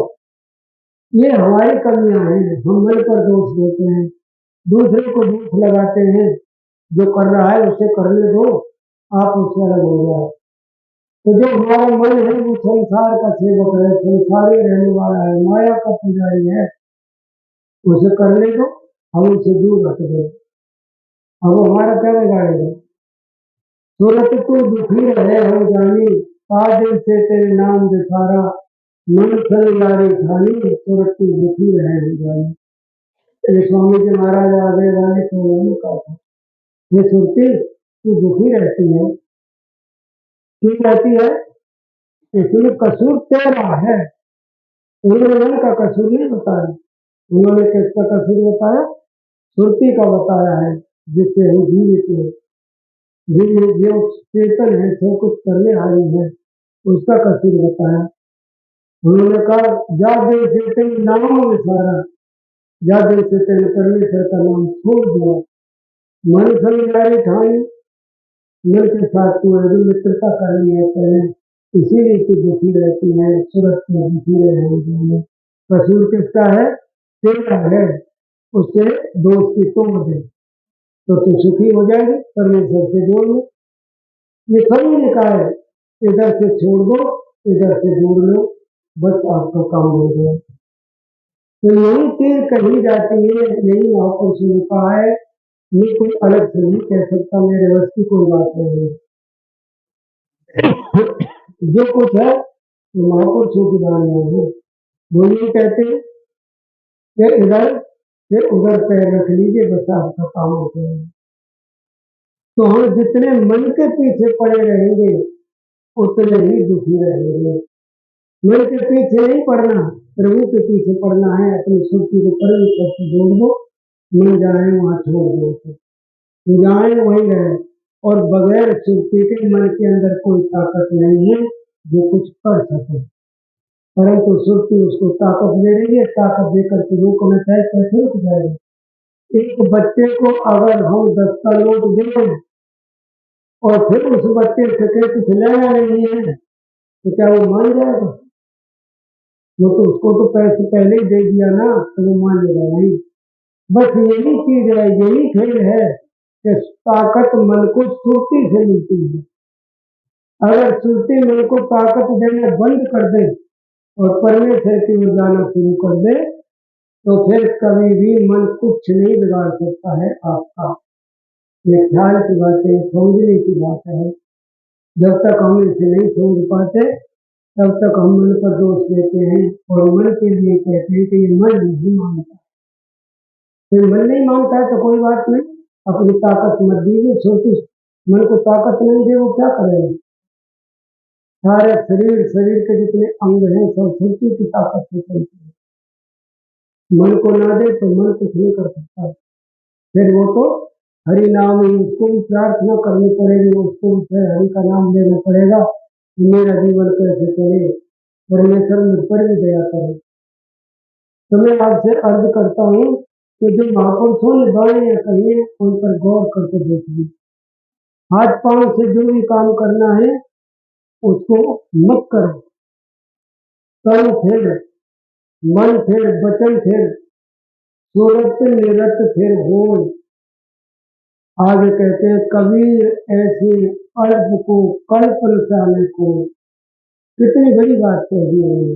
ये हमारी कमियां हैं, हम मन पर दोष देते हैं, दूसरे को दोष लगाते हैं, जो कर रहा है उसे करने दो, आप उससे अलग हो जाओ। तो जो हमारा मन है वो संसार का सेवक है, संसारी रहने वाला है, माया का पुजारी है, उसे करने दो, हम उसे दूर रख दो। अब वो हमारा क्या बिगाड़ेगा? सूरत तू दुखी रहे हम जानी, दिल से तेरे नाम दिखारा, मन संगारी ठानी, सूरत तू दुखी रहे हम जानी। स्वामी जी महाराज आगे वाले को कहा था, ये सुरती तू दुखी रहती है, क्यों रहती है? इसमें कसूर तेरा है। उन्होंने मन का कसूर नहीं बताया, उन्होंने किसका कसूर बताया? सुरती का बताया है, जिससे हम जीवित है, जो चेतन है, सब कुछ करने आई है, उसका कसूर बताया। उन्होंने कहा जा दिल से तेरे नाम विसारा, जा दिल से तेरे परमेश्वर का नाम छोड़ दिया, मन संगारी ठानी, मन के साथ तू यदि मित्रता करनी है पहले, इसीलिए तू दुखी रहती है, सूरत में दुखी रहे। कसूर किसका है? तेरा है, उससे दोस्ती तोड़ दे तो तू सुखी हो जाएगी, परमेश्वर से जोड़ लो। ये सभी ने कहा है, इधर से छोड़ दो, इधर से जोड़ लो, बस आपका काम हो गया। तो यही चीज कही जाती है, यही महापुरुष ने कहा है मैं कोई अलग से नहीं कह सकता, मेरे बस की कोई बात नहीं है। जो कुछ है वो महापुरुषों की वाणी है। वो ये कहते हैं कि इधर से उधर पैर रख लीजिए, बस आपका काम हो जाएगा। तो हम जितने मन के पीछे पड़े रहेंगे उतने ही दुखी रहेंगे। मन के पीछे नहीं पड़ना, प्रभु के पीछे पड़ना है। अपनी सुर्ती को परमेश्वर से जोड़ दो, मन जाए वहां छोड़ दो, जाए वहीं रहे। और बगैर सुर्ती के मन के अंदर कोई ताकत नहीं है जो कुछ कर सके, परंतु सुर्ती उसको ताकत दे रही है। ताकत देकर के रोकना चाहे कैसे रुक जाएगा। एक बच्चे को अगर हम 10 का नोट दें और फिर उस बच्चे से कहे कुछ लेना नहीं है, तो क्या वो मान जाएगा? वो तो उसको तो पैसे पहले ही दे दिया ना, तो वो मान लेगा नहीं। बस यही चीज है, यही खेल है कि ताकत मन को सुर्ती से मिलती है। अगर सुर्ती मन को ताकत देना बंद कर दे और परमेश्वर की ओर जाना शुरू कर दे, तो फिर कभी भी मन कुछ नहीं बिगाड़ सकता है आपका। ये ख्याल की बात है, समझने की बात है। जब तक हम इसे नहीं समझ पाते तब तक हम मन पर दोष देते हैं और मन के लिए कहते हैं कि ये मन नहीं मानता। फिर मन नहीं मानता है तो कोई बात नहीं, अपनी ताकत मत दीजिए। छोटी मन को ताकत नहीं दे, वो क्या करेगा? सारे शरीर के जितने अंग हैं सब सुर्ती की ताकत से चलते हैं। मन को ना दे तो मन कुछ नहीं कर सकता। फिर वो तो हरि नाम ही, उसको भी प्रार्थना करनी पड़ेगी, उसको भी हरि का नाम लेना पड़ेगा। मेरा जीवन कैसे चले, परमेश्वर मुझ पर भी दया करे। तो मैं आपसे अर्ज करता हूँ कि जो महापुरुषों ने बाणी या कही है उन पर गौर करके देखिए। हाथ पांव से जो भी काम करना है उसको मत करो। तन फिर, मन फिर, वचन फिर, सूरत निरत फिर हो। आगे कहते हैं कबीर ऐसे अल्प को कल्प रसाने को। कितनी बड़ी बात कह दी उन्होंने,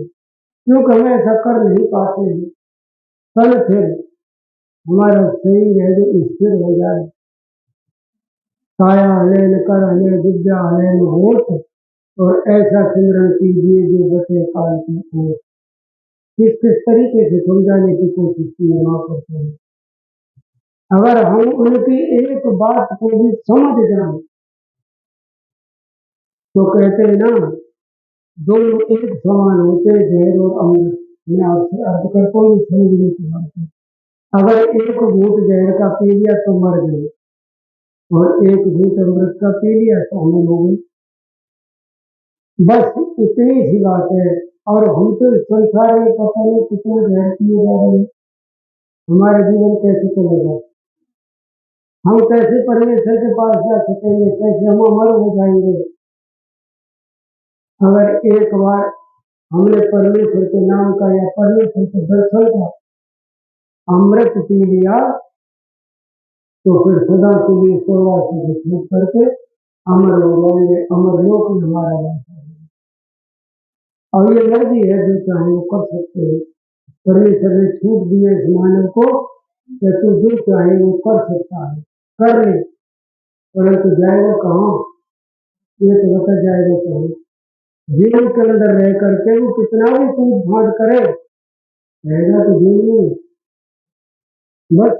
क्योंकि हम ऐसा कर नहीं पाते हैं। तन फिर, हमारा शरीर है जो स्थिर हो जाए। काया हलेन कर हले विद्या हलेन होत, और ऐसा सिमरन कीजिए जो बचे काल की ओर। किस किस तरीके से समझाने की कोशिश की करते हैं। अगर हम उनकी एक बात को भी समझ जाए तो कहते हैं ना, दोनों एक समान होते जहर और अमृत। मैं आपसे अर्थ करता हूँ समझने की बात है। अगर एक घूंट जहर का पी लिया तो मर गए, और एक घूंट अमृत का पी लिया तो हम लोग, बस इतनी सी बात है। और हम तो इस संसार में पता नहीं कितना जहर पिए जा रहे हैं। हमारा जीवन कैसे चलेगा? हम कैसे परमेश्वर के पास जा सकेंगे? कैसे हम अमर हो जाएंगे? अगर एक बार हमने परमेश्वर के नाम का या परमेश्वर के दर्शन का अमृत पी लिया तो फिर सदा के लिए स्वर्गवास से छूट करके अमर हो जाएंगे। अमर लोक में हमारा वास है। और ये मर्जी है, जो चाहे वो कर सकते हैं। परमेश्वर ने छूट दी है इस मानव को कि तू जो चाहे वो कर सकता है, कर ले। परंतु जाएगा कहाँ? ये तो बता जाएगा कहाँ? जीवन के अंदर रह करके वो कितना भी कूद फाड़ करे, रहेगा तो जीवन नहीं। बस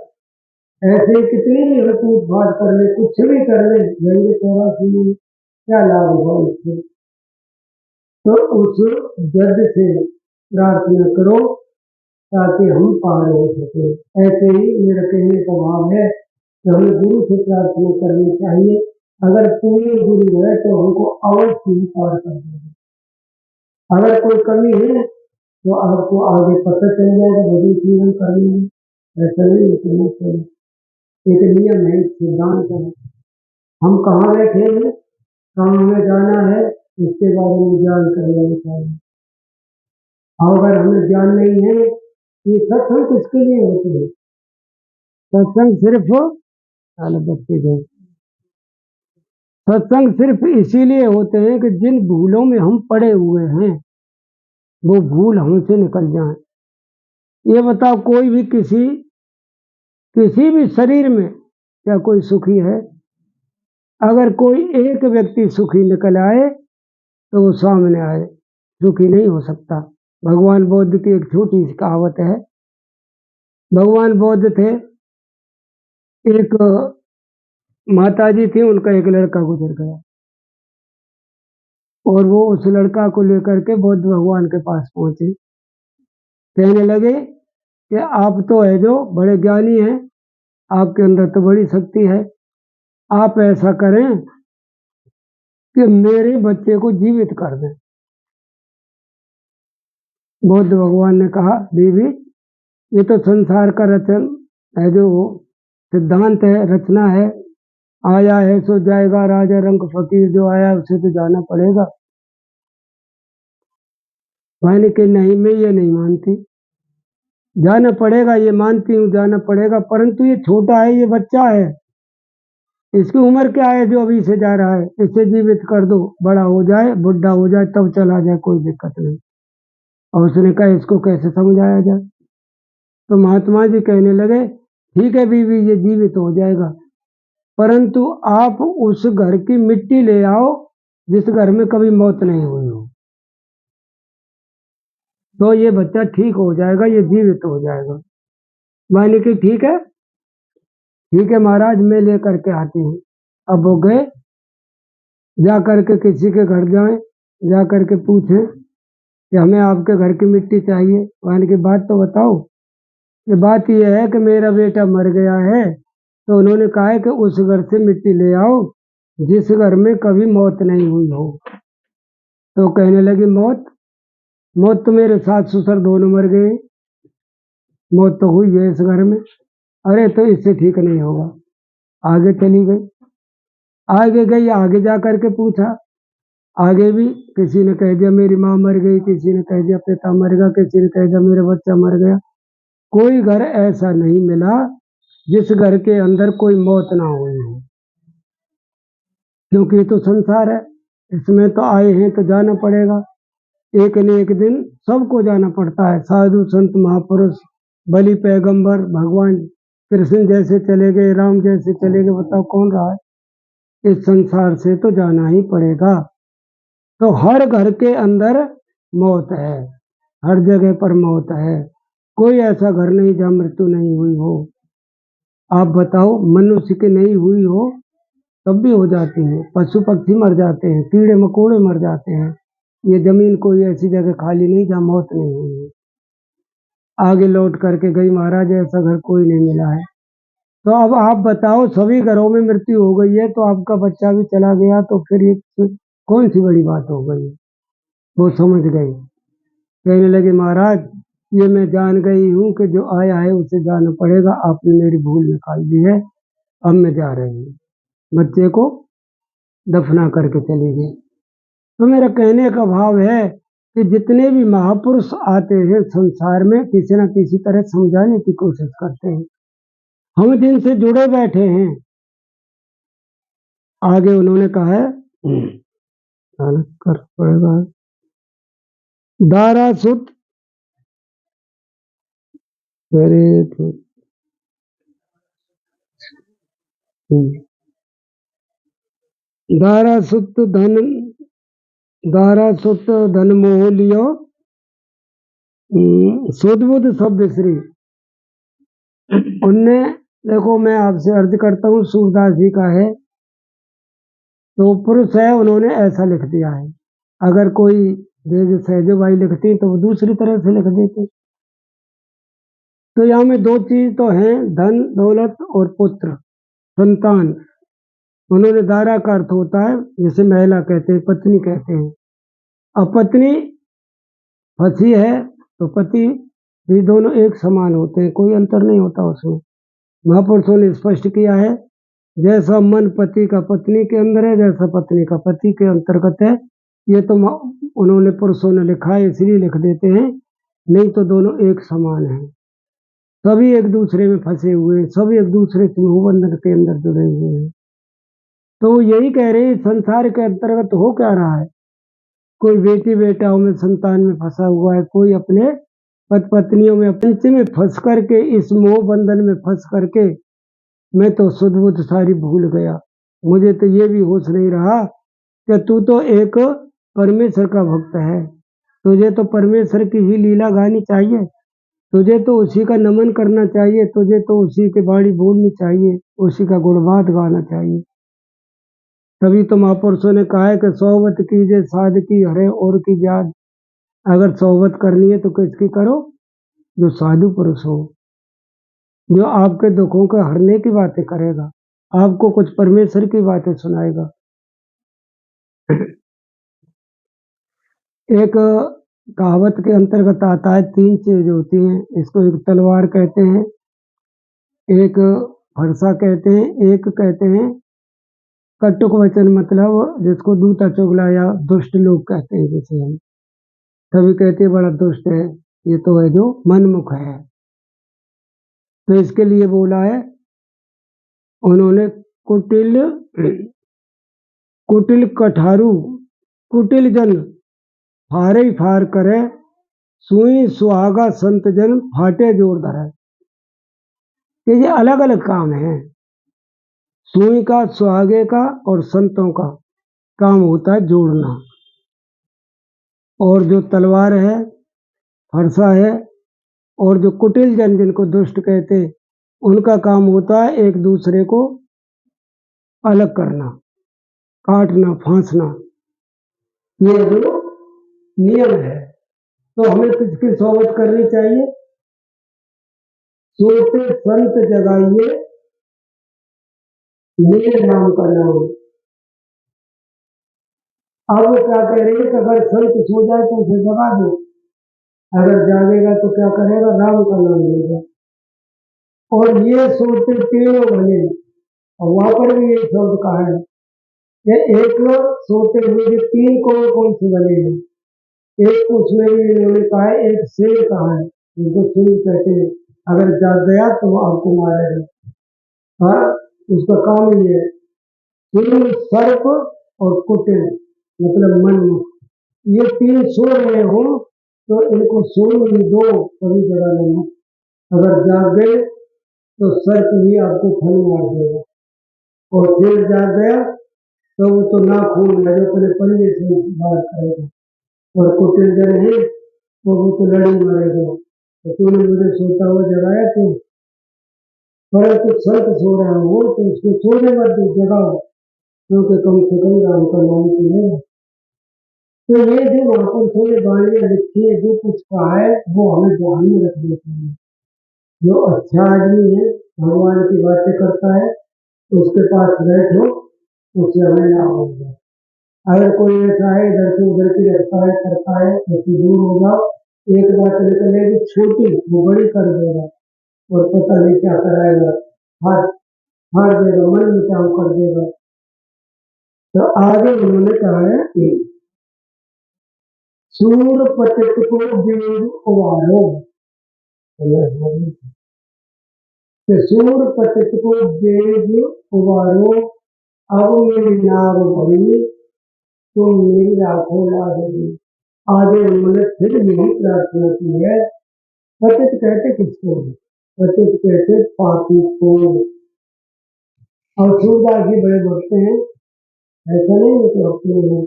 ऐसे कितनी भी कूद फाड़ कर ले, कुछ भी कर ले, रहेंगे 84 में क्या लाभ होगा उससे? तो उस जज से प्रार्थना करो ताकि हम पार हो सके। ऐसे ही मेरा कहने का भाव है कि हमें गुरु से प्रार्थना करनी चाहिए। अगर पूरे गुरु है तो हमको अवश्य ही पार कर देंगे। अगर कोई कमी है तो आपको आगे पता चल जाएगा भजन कीर्तन करने में। ऐसा नहीं करना चाहिए। एक नियम है, एक सिद्धांत है। हम कहाँ बैठे हैं, कहाँ हमें जाना है, इसके बारे में ज्ञान कर लेना चाहिए। और अगर हमें ज्ञान नहीं है, ये सत्संग किसके लिए होते हैं? सत्संग सिर्फ बच्चे गए, सत्संग सिर्फ इसीलिए होते हैं कि जिन भूलों में हम पड़े हुए हैं वो भूल हमसे निकल जाए। ये बताओ, कोई भी किसी भी शरीर में क्या कोई सुखी है? अगर कोई एक व्यक्ति सुखी निकल आए तो वो सामने आए, सुखी नहीं हो सकता। भगवान बुद्ध की एक छोटी सी कहावत है। भगवान बुद्ध थे, एक माता जी थी, उनका एक लड़का गुजर गया और वो उस लड़का को लेकर के बुद्ध भगवान के पास पहुंचे। कहने लगे कि आप तो है जो बड़े ज्ञानी हैं, आपके अंदर तो बड़ी शक्ति है, आप ऐसा करें कि मेरे बच्चे को जीवित कर दें। बुद्ध भगवान ने कहा, बीवी ये तो संसार का रचन है, जो सिद्धांत है, रचना है, आया है सो जाएगा, राजा रंग फकीर जो आया उसे तो जाना पड़ेगा। मैंने कि नहीं, मैं ये नहीं मानती, जाना पड़ेगा, ये मानती हूँ जाना पड़ेगा, परंतु ये छोटा है, ये बच्चा है, इसकी उम्र क्या है जो अभी से जा रहा है, इसे जीवित कर दो, बड़ा हो जाए, बुढ़ा हो जाए तब चला जाए, कोई दिक्कत नहीं। और उसने कहा इसको कैसे समझाया जाए? तो महात्मा जी कहने लगे, ठीक है बीवी, ये जीवित हो जाएगा, परंतु आप उस घर की मिट्टी ले आओ जिस घर में कभी मौत नहीं हुई हो, तो ये बच्चा ठीक हो जाएगा, ये जीवित हो जाएगा। मैंने कि ठीक है महाराज, मैं लेकर के आती हूँ। अब वो गए, जा करके किसी के घर जाएं, जा करके पूछें कि हमें आपके घर की मिट्टी चाहिए। मैंने की बात तो बताओ। ये बात यह है कि मेरा बेटा मर गया है, तो उन्होंने कहा है कि उस घर से मिट्टी ले आओ जिस घर में कभी मौत नहीं हुई हो। तो कहने लगी, मौत तो मेरे सास ससुर दोनों मर गए, मौत तो हुई है इस घर में। अरे तो इससे ठीक नहीं होगा। आगे चली गई, आगे गई, आगे जा करके पूछा, आगे भी किसी ने कह दिया मेरी माँ मर गई, किसी ने कह दिया पिता मर गया, किसी ने कह दिया मेरा बच्चा मर गया। कोई घर ऐसा नहीं मिला जिस घर के अंदर कोई मौत ना हुई हो, क्योंकि ये तो संसार है, इसमें तो आए हैं तो जाना पड़ेगा, एक न एक दिन सबको जाना पड़ता है। साधु संत महापुरुष, बलि पैगंबर, भगवान कृष्ण जैसे चले गए, राम जैसे चले गए, बताओ कौन रहा है? इस संसार से तो जाना ही पड़ेगा। तो हर घर के अंदर मौत है, हर जगह पर मौत है, कोई ऐसा घर नहीं जहाँ मृत्यु नहीं हुई हो। आप बताओ, मनुष्य की नहीं हुई हो तब भी हो जाती है, पशु पक्षी मर जाते हैं, कीड़े मकोड़े मर जाते हैं, ये जमीन कोई ऐसी जगह खाली नहीं जहाँ मौत नहीं हुई है। आगे लौट करके गई, महाराज ऐसा घर कोई नहीं मिला है। तो अब आप बताओ, सभी घरों में मृत्यु हो गई है तो आपका बच्चा भी चला गया, तो फिर ये कौन सी बड़ी बात हो गई? वो समझ गई, कहने लगे महाराज ये मैं जान गई हूँ कि जो आया है उसे जाना पड़ेगा, आपने मेरी भूल निकाल दी है, अब मैं जा रही हूँ। बच्चे को दफना करके चली गई। तो मेरा कहने का भाव है कि जितने भी महापुरुष आते हैं संसार में, किसी न किसी तरह समझाने की कोशिश करते हैं। हम जिनसे जुड़े बैठे हैं, आगे उन्होंने कहा है कर पड़ेगा, दारा सुत दारा सुत धन मोह लियो, सुध बुध सब बिसरी। उनने, देखो मैं आपसे अर्ज करता हूँ, सूरदास जी का है, तो पुरुष है, उन्होंने ऐसा लिख दिया है। अगर कोई सहजो भाई लिखती तो वो दूसरी तरह से लिख देते। तो यहाँ में दो चीज तो हैं, धन दौलत और पुत्र संतान। उन्होंने दारा का अर्थ होता है जिसे महिला कहते हैं, पत्नी कहते हैं। अब पत्नी फंसी है तो पति भी दोनों एक समान होते हैं, कोई अंतर नहीं होता उसमें। महापुरुषों ने स्पष्ट किया है, जैसा मन पति का पत्नी के अंदर है, जैसा पत्नी का पति के अंतर्गत है। ये तो उन्होंने पुरुषों ने लिखा है इसलिए लिख देते हैं, नहीं तो दोनों एक समान हैं, सभी एक दूसरे में फंसे हुए हैं, सभी एक दूसरे के बंधन के अंदर जुड़े हुए हैं। तो यही कह रहे हैं, संसार के अंतर्गत हो क्या रहा है? कोई बेटी बेटाओं में संतान में फंसा हुआ है, कोई अपने पति पत्नियों में पंच में फंस करके, इस मोह बंधन में फंस करके मैं तो शुद्ध बुद्ध सारी भूल गया, मुझे तो ये भी होश नहीं रहा कि तू तो एक परमेश्वर का भक्त है, तुझे तो परमेश्वर की ही लीला गानी चाहिए, तुझे तो उसी का नमन करना चाहिए, तुझे तो उसी की बाणी बोलनी चाहिए, उसी का गुणगान गाना चाहिए। तभी तो महापुरुषों ने कहा है कि सोबत कीजिए साध की हरे और की याद। अगर सोबत करनी है तो किसकी करो? जो साधु पुरुष हो, जो आपके दुखों को हरने की बातें करेगा, आपको कुछ परमेश्वर की बातें सुनाएगा। एक कहावत के अंतर्गत आता है, 3 चीज होती हैं, इसको एक तलवार कहते हैं, एक फरसा कहते हैं, एक कहते हैं कटुक वचन, मतलब जिसको दूता चुगला या दुष्ट लोग कहते हैं, जैसे हम सभी कहते हैं बड़ा दुष्ट है, ये तो है जो मनमुख है। तो इसके लिए बोला है उन्होंने, कुटिल कुटिल कठारू कुटिल जन फारे फार करे, सुई सुहागा संत जन फाटे जोर धरे। ये अलग अलग काम है, सुई का, सुहागे का और संतों का काम होता है जोड़ना, और जो तलवार है, फरसा है, और जो कुटिल जन जिनको दुष्ट कहते, उनका काम होता है एक दूसरे को अलग करना, काटना, फांसना। ये जो नियम है, तो हमें किसकी सोबत करनी चाहिए? सोते संत जगाइए, मेरे नाम का नाम। अब वो क्या कह रही है कि अगर संत सो जाए तो उसे जगा दो, अगर जागेगा तो क्या करेगा? राम का नाम लेगा। और ये सोते तीनों भले, और वहां पर भी एक शब्द कहा है कि एक सोते हुए भी 3 कौन कौन से बने हैं। एक उसमें भी इन्होंने कहा है, एक शेर कहा है, जिसको सिंह कहते हैं, अगर जाग गया तो वो आपको मारेगा। हाँ, उसका काम ये है, सिंह, सर्प और कुटिल, मतलब मनमुख, ये 3 सो रहे हो तो इनको सोने ही दो, कभी जगह नहीं। अगर जाग गए तो सर्प ही आपको फल मार देगा, और शेर जाग गया तो वो तो नाखून है जो अपने पंजे से बाहर करेगा, और कुटिल जन है तो वो तो लड़ी मारेगा। तो तूने मुझे सोता हुआ जगाया तो, परंतु संत सो रहा हो तो उसको सोने मत दो, जगाओ, क्योंकि कम से कम राम का नाम सुनेगा। तो ये जो महापुरुषों ने वाणियां लिखी है, जो कुछ कहा है, वो हमें ध्यान में रखना चाहिए। जो अच्छा आदमी है, भगवान की बातें करता है, तो उसके पास बैठो, उससे हमें लाभ होगा। अगर कोई ऐसा है इधर से उधर की रखता है, करता है, उससे दूर हो जाओ। एक बात निकलेगी छोटी, वो बड़ी कर देगा, और पता नहीं क्या कराएगा, हार हार देगा, मन मुटाव कर देगा। तो आगे उन्होंने कहा है कि सूर पतित को बीज उबारो, कि सूर पतित को बीज उबारो, अब मेरी नाव भरी तो मेरी आंखों ला देगी। आगे उन्होंने फिर यही प्रार्थना की है। पतित कहते किसको? पतित कहते पापी को। और सूरदास जी बड़े भक्त हैं, ऐसा नहीं है कि अपने हैं,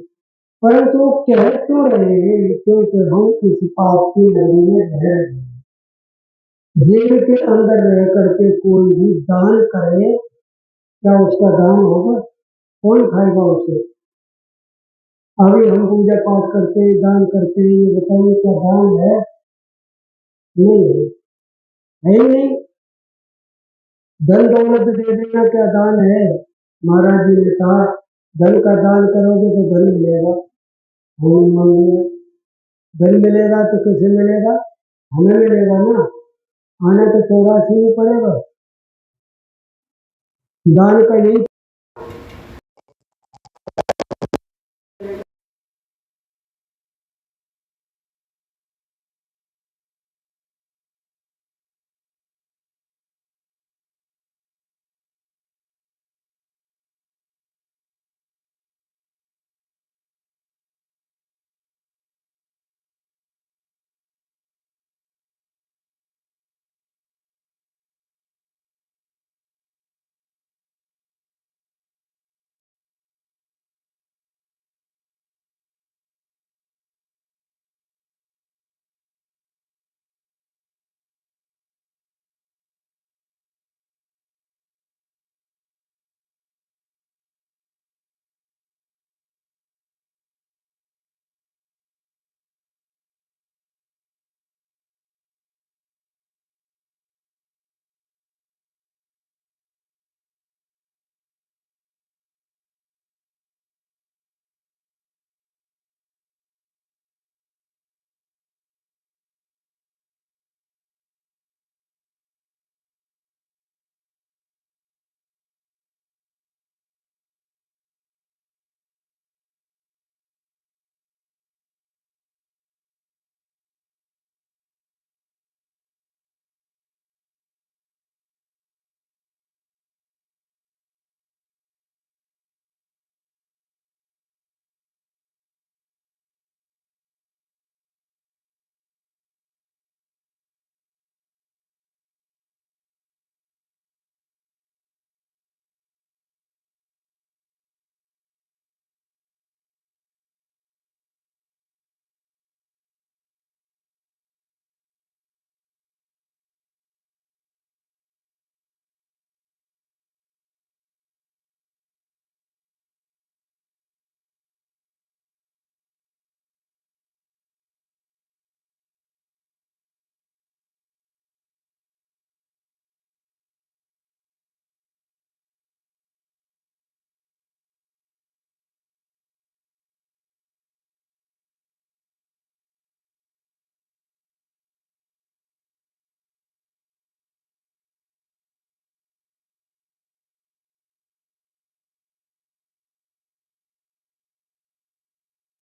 परंतु वो कह क्यों रहे हैं? क्योंकि हम इस पाप की नदी में रह रहे हैं। जेल के अंदर रह करके कोई भी दान करे, क्या उसका दान होगा? कौन खाएगा उसे? अभी हम पूजा पाठ करते हैं, दान करते हैं, ये बताइए क्या दान है? नहीं है, है ही नहीं। धन दौलत दे देना क्या दान है? महाराज जी ने कहा, धन का दान करोगे तो धन मिलेगा, धन मिलेगा तो किसे मिलेगा? हमें मिलेगा ना, आने तो 84 में पड़ेगा। दान का यही